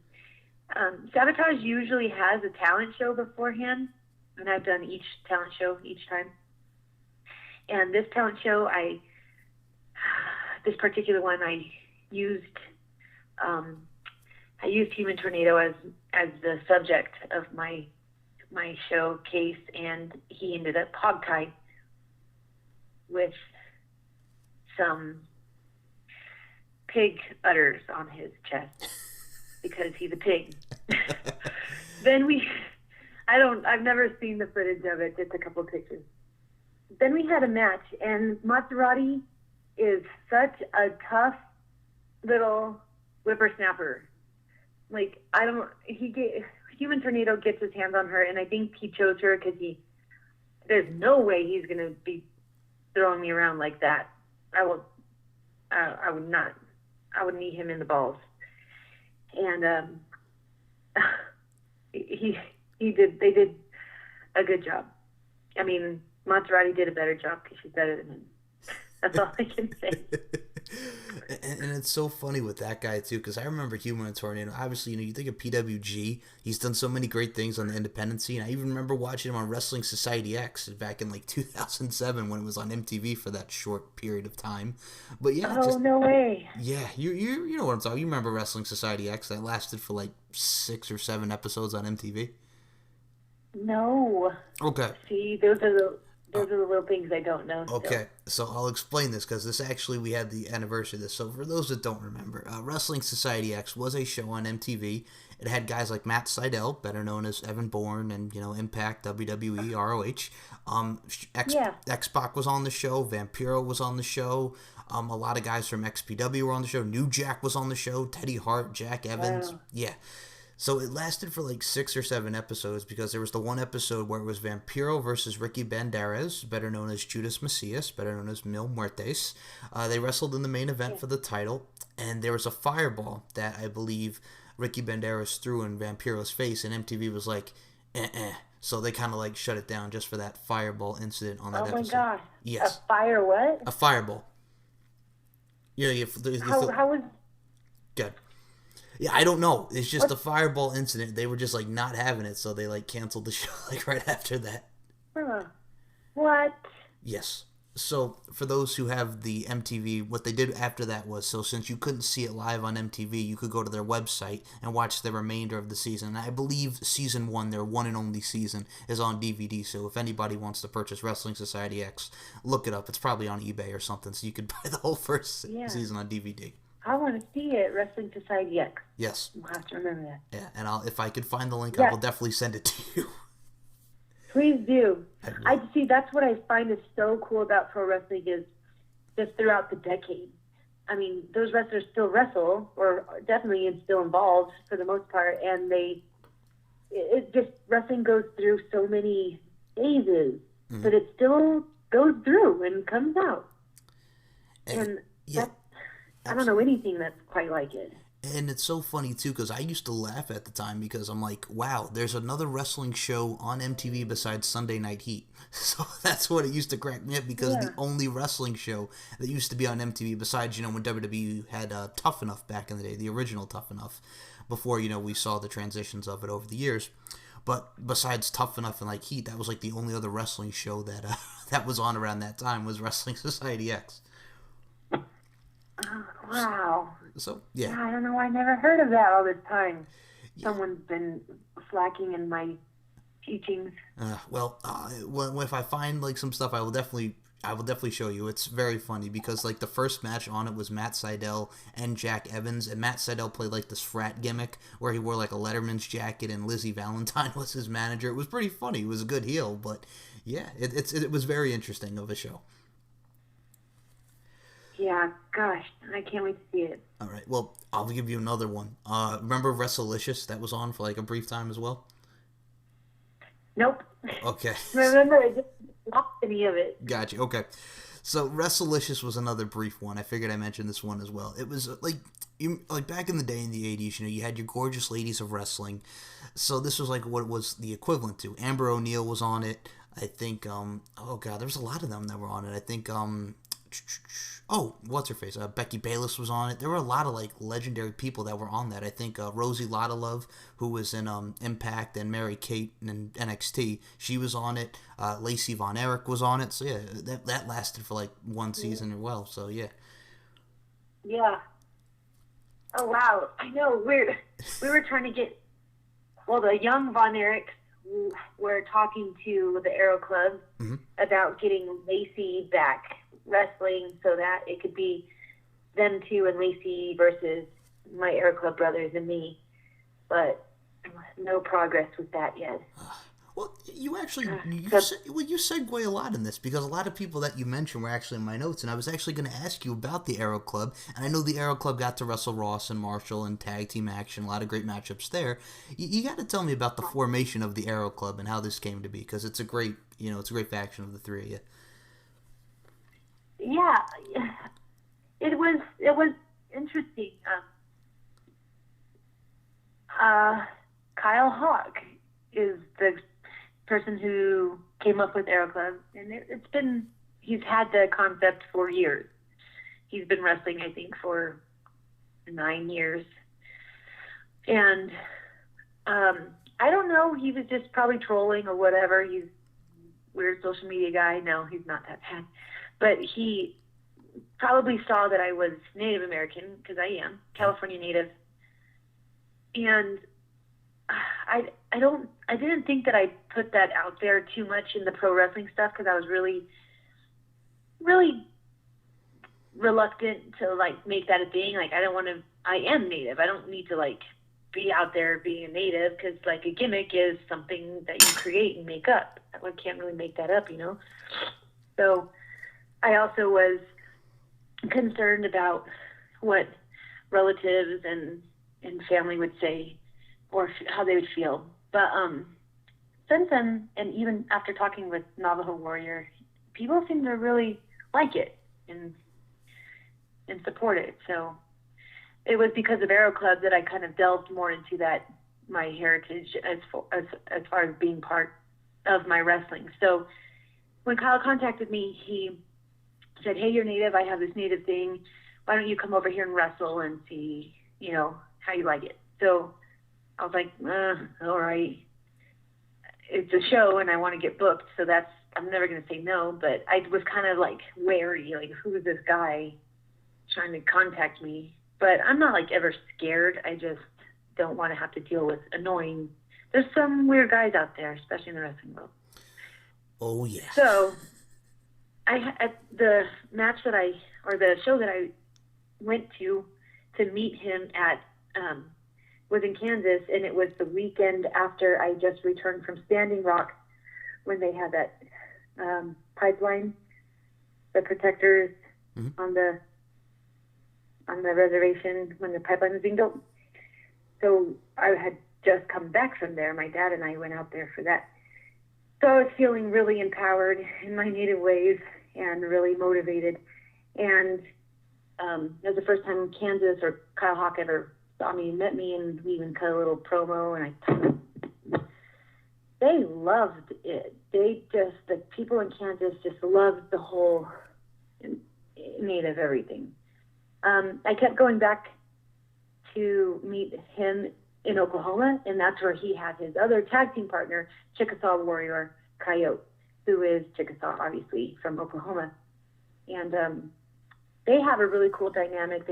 Sabotage usually has a talent show beforehand, and I've done each talent show each time. And this talent show, this particular one, I used Human Tornado as the subject of my showcase, and he ended up hogtied with some pig udders on his chest because he's a pig. Then I've never seen the footage of it, just a couple of pictures. Then we had a match, and Maserati is such a tough little whippersnapper. Like, Human Tornado gets his hands on her, and I think he chose her because there's no way he's going to be throwing me around like that. I would not. I would knee him in the balls. And they did a good job. I mean, Maserati did a better job because she's better than him. That's all I can say. And it's so funny with that guy, too, because I remember Human Tornado. Obviously, you think of PWG. He's done so many great things on the independent scene. I even remember watching him on Wrestling Society X back in, 2007 when it was on MTV for that short period of time. But, yeah. No way. Yeah, you know what I'm talking. You remember Wrestling Society X? That lasted for, 6 or 7 episodes on MTV? No. Okay. See, those are the little things I don't know. Okay, so I'll explain this because we had the anniversary of this. So for those that don't remember, Wrestling Society X was a show on MTV. It had guys like Matt Sydal, better known as Evan Bourne, and Impact, WWE, ROH. X-Pac was on the show. Vampiro was on the show. A lot of guys from XPW were on the show. New Jack was on the show. Teddy Hart, Jack Evans. Wow. Yeah. So it lasted for 6 or 7 episodes because there was the one episode where it was Vampiro versus Ricky Banderas, better known as Judas Macias, better known as Mil Muertes. They wrestled in the main event for the title, and there was a fireball that I believe Ricky Banderas threw in Vampiro's face, and MTV was like, eh. So they kind of like shut it down just for that fireball incident on that Oh my episode. gosh. A Yes, fire what? a fireball. Yeah, How was good. Yeah, I don't know. It's just a fireball incident. They were just like not having it, so they like canceled the show like right after that. huh, what? Yes. So for those who have the MTV, what they did after that was, so since you couldn't see it live on MTV, you could go to their website and watch the remainder of the season. And I believe season 1, their one and only season, is on DVD. So if anybody wants to purchase Wrestling Society X, look it up. It's probably on eBay or something, so you could buy the whole first Yeah. season on DVD. I want to see it. Wrestling Society X. Yes. We'll have to remember that. Yeah, and if I could find the link, I Yeah. will definitely send it to you. Please do. I see. That's what I find is so cool about pro wrestling is just throughout the decade. I mean, those wrestlers still wrestle, or definitely is still involved for the most part, and it just wrestling goes through so many phases, but it still goes through and comes out. And yeah, I don't know anything that's quite like it. And it's so funny too because I used to laugh at the time because I'm like, wow, there's another wrestling show on MTV besides Sunday Night Heat. So that's what it used to crack me up because the only wrestling show that used to be on MTV besides, when WWE had Tough Enough back in the day, the original Tough Enough, before, we saw the transitions of it over the years. But besides Tough Enough and like Heat, that was like the only other wrestling show that that was on around that time was Wrestling Society X. Oh, wow. So, yeah. I don't know. I never heard of that all this time. Yeah. Someone's been slacking in my teachings. If I find like some stuff, I will definitely show you. It's very funny because like the first match on it was Matt Sydal and Jack Evans, and Matt Sydal played like this frat gimmick where he wore like a Letterman's jacket and Lizzie Valentine was his manager. It was pretty funny. It was a good heel, but yeah, it was very interesting of a show. Yeah, gosh, I can't wait to see it. All right, well, I'll give you another one. Remember Wrestlelicious? That was on for like a brief time as well? Nope. Okay. Remember, I just lost any of it. Gotcha, okay. So Wrestlelicious was another brief one. I figured I mentioned this one as well. It was like back in the day in the 80s, you had your gorgeous ladies of wrestling. So this was like what it was the equivalent to. Amber O'Neil was on it. I think, there was a lot of them that were on it. I think, what's her face? Becky Bayless was on it. There were a lot of like legendary people that were on that. I think Rosie Lottalove, who was in Impact, and Mary Kate in NXT, she was on it. Lacey Von Erich was on it. So yeah, that lasted for like one season or well. So yeah. Yeah. Oh wow! I know we were trying to get the young Von Erichs were talking to the Aero Club about getting Lacey back wrestling so that it could be them two and Lacey versus my Air Club brothers and me, but no progress with that yet. Well, you segue a lot in this because a lot of people that you mentioned were actually in my notes, and I was actually going to ask you about the Aero Club, and I know the Aero Club got to wrestle Ross and Marshall and tag team action, a lot of great matchups there. You got to tell me about the formation of the Aero Club and how this came to be because it's a great faction of the three of you. Yeah, it was interesting. Kyle Hawk is the person who came up with Aero Club, and he's had the concept for years. He's been wrestling, I think, for 9 years, and I don't know. He was just probably trolling or whatever. He's a weird social media guy. No, he's not that bad. But he probably saw that I was Native American, because I am, California Native. And I didn't think that I put that out there too much in the pro wrestling stuff, because I was really, really reluctant to, make that a thing. I am Native. I don't need to, be out there being a Native, because, a gimmick is something that you create and make up. I can't really make that up, So I also was concerned about what relatives and family would say or how they would feel. But since then, and even after talking with Navajo Warrior, people seem to really like it and support it. So it was because of Aero Club that I kind of delved more into that, my heritage as far as being part of my wrestling. So when Kyle contacted me, he said, "Hey, you're native. I have this native thing. Why don't you come over here and wrestle and see, how you like it?" So I was like, all right. It's a show and I want to get booked, so I'm never going to say no. But I was kind of like wary, like, who is this guy trying to contact me? But I'm not like ever scared. I just don't want to have to deal with annoying. There's some weird guys out there, especially in the wrestling world. Oh yeah. So at the the show that I went to meet him at, was in Kansas, and it was the weekend after I just returned from Standing Rock when they had that pipeline, the protectors on the reservation when the pipeline was being built. So I had just come back from there. My dad and I went out there for that. So I was feeling really empowered in my native ways and really motivated. And it was the first time Kansas or Kyle Hawk ever saw me, met me, and we even cut a little promo. And they loved it. The people in Kansas just loved the whole native everything. I kept going back to meet him in Oklahoma, and that's where he had his other tag team partner, Chickasaw Warrior Coyote, who is Chickasaw, obviously, from Oklahoma. And they have a really cool dynamic.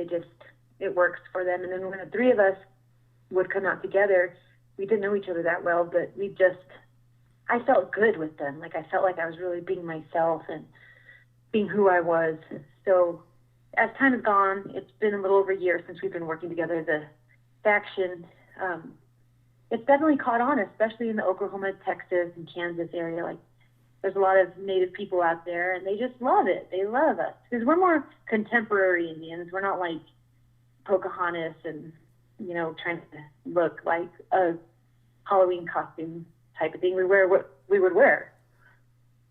It works for them. And then when the three of us would come out together, we didn't know each other that well, but I felt good with them. Like, I felt like I was really being myself and being who I was. So as time has gone, it's been a little over a year since we've been working together. The faction, it's definitely caught on, especially in the Oklahoma, Texas, and Kansas area. Like, there's a lot of native people out there, and they just love it. They love us because we're more contemporary Indians. We're not like Pocahontas and, trying to look like a Halloween costume type of thing. We wear what we would wear.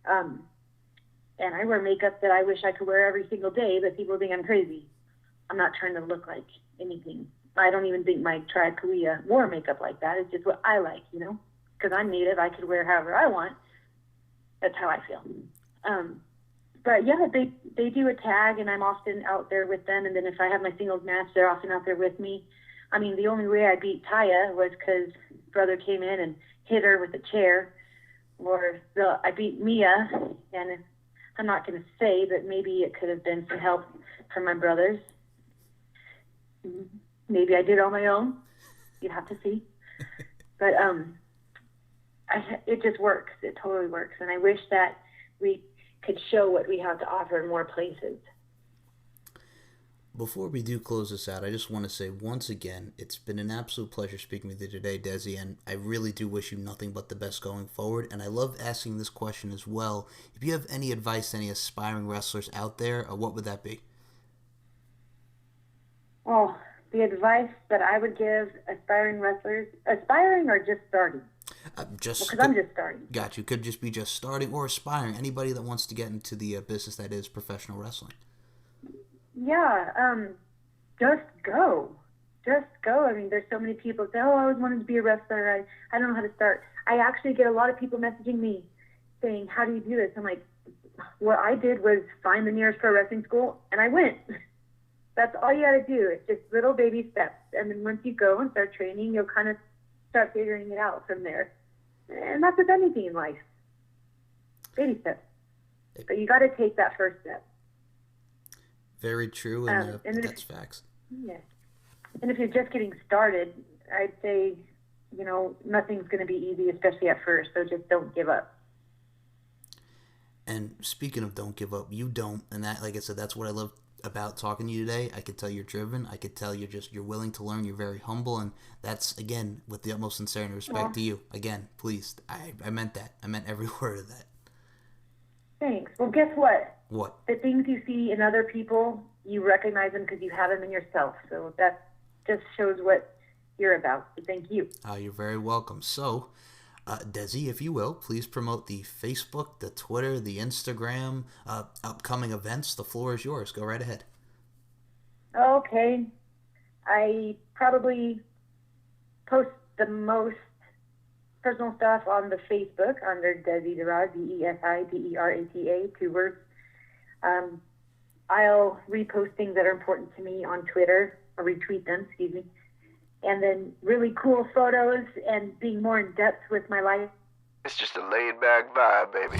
And I wear makeup that I wish I could wear every single day, but people think I'm crazy. I'm not trying to look like anything. I don't even think my tribe Kalia wore makeup like that. It's just what I like, because I'm native. I could wear however I want. That's how I feel. But yeah, they do a tag, and I'm often out there with them. And then if I have my singles match, they're often out there with me. I mean, the only way I beat Taya was because brother came in and hit her with a chair. Or I beat Mia, and I'm not going to say, but maybe it could have been some help from my brothers. Maybe I did it on my own. You'd have to see. But it just works. It totally works. And I wish that we could show what we have to offer in more places. Before we do close this out, I just want to say once again, it's been an absolute pleasure speaking with you today, Desi, and I really do wish you nothing but the best going forward. And I love asking this question as well. If you have any advice to any aspiring wrestlers out there, what would that be? Well, the advice that I would give aspiring wrestlers, aspiring or just starting? Because I'm just starting. Got you. Could just be just starting or aspiring. Anybody that wants to get into the business that is professional wrestling. Yeah, just go. Just go. I mean, there's so many people say, "Oh, I always wanted to be a wrestler. I don't know how to start." I actually get a lot of people messaging me saying, "How do you do this?" I'm like, what I did was find the nearest pro wrestling school, and I went. That's all you got to do. It's just little baby steps. And then once you go and start training, you'll kind of start figuring it out from there. And that's with anything in life. Baby steps. But you got to take that first step. Very true, and that's facts. Yeah. And if you're just getting started, I'd say, nothing's going to be easy, especially at first. So just don't give up. And speaking of don't give up, you don't. And that, like I said, that's what I love about talking to you today. I could tell you're driven. I could tell you're willing to learn. You're very humble. And that's, again, with the utmost sincerity and respect to you. Again, please, I meant that. I meant every word of that. Thanks. Well, guess what? What? The things you see in other people, you recognize them because you have them in yourself. So that just shows what you're about. So thank you. You're very welcome. So, Desi, if you will, please promote the Facebook, the Twitter, the Instagram, upcoming events. The floor is yours. Go right ahead. Okay. I probably post the most personal stuff on the Facebook under Desi Derata, Desiderata, 2 words. I'll repost things that are important to me on Twitter, or retweet them, excuse me. And then really cool photos and being more in depth with my life. It's just a laid back vibe, baby.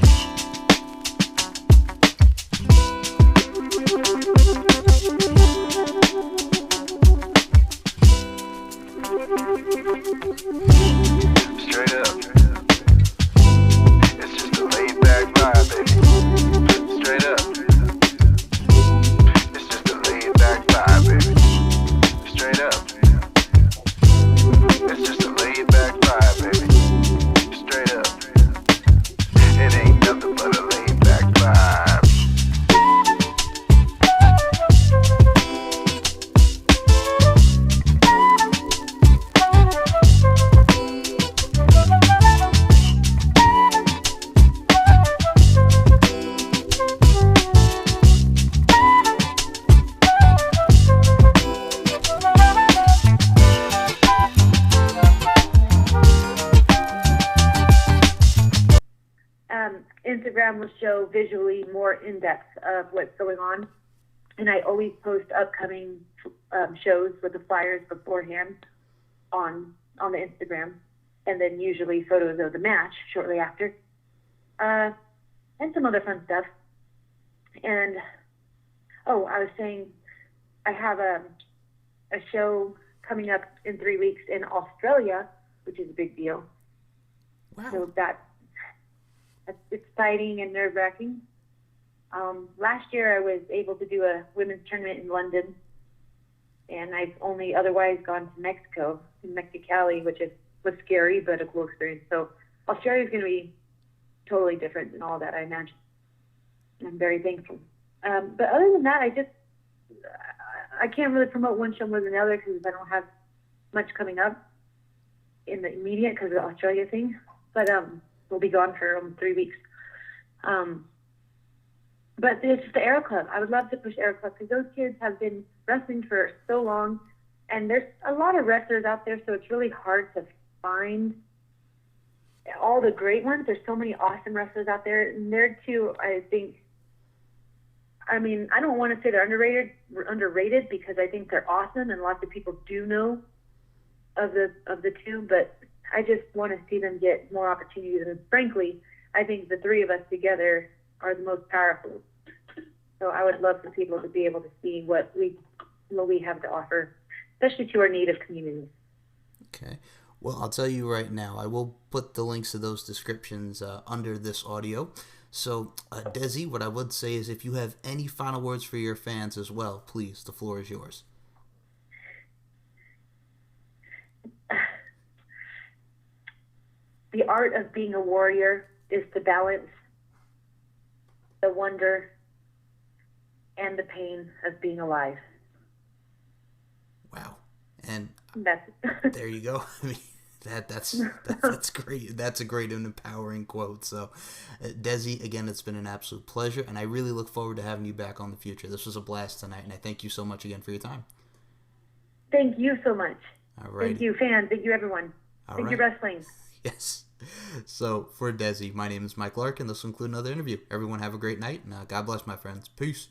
Straight up. It's just a laid back vibe, baby. Straight up. It's just a laid back vibe, baby. Straight up. It's just a laid back vibe, baby. Straight up. It ain't nothing but a laid back vibe. Instagram will show visually more in depth of what's going on, and I always post upcoming shows with the flyers beforehand on the Instagram, and then usually photos of the match shortly after, and some other fun stuff. And I was saying I have a show coming up in 3 weeks in Australia, which is a big deal. Wow. So that's exciting and nerve-wracking. Last year I was able to do a women's tournament in London, and I've only otherwise gone to Mexico, in Mexicali, which was scary but a cool experience. So Australia is going to be totally different than all that, I imagine. I'm very thankful. But other than that, I can't really promote one show more than the other because I don't have much coming up in the immediate because of the Australia thing. But we'll be gone for 3 weeks. But it's just the Aero Club. I would love to push Aero Club because those kids have been wrestling for so long, and there's a lot of wrestlers out there, so it's really hard to find all the great ones. There's so many awesome wrestlers out there, and they're too, I think, I mean, I don't want to say they're underrated because I think they're awesome, and lots of people do know of the two, but I just want to see them get more opportunities. And frankly, I think the three of us together are the most powerful. So I would love for people to be able to see what we have to offer, especially to our Native communities. Okay. Well, I'll tell you right now, I will put the links to those descriptions under this audio. So, Desi, what I would say is if you have any final words for your fans as well, please, the floor is yours. The art of being a warrior is to balance the wonder and the pain of being alive. Wow. And that's there you go. I mean, that's great. That's a great and empowering quote. So, Desi, again, it's been an absolute pleasure, and I really look forward to having you back on the future. This was a blast tonight, and I thank you so much again for your time. Thank you so much. All right. Thank you, fans. Thank you, everyone. Thank you, wrestling. Yes. So, for Desi, my name is Mike Larkin. This will include another interview. Everyone have a great night, and God bless, my friends. Peace.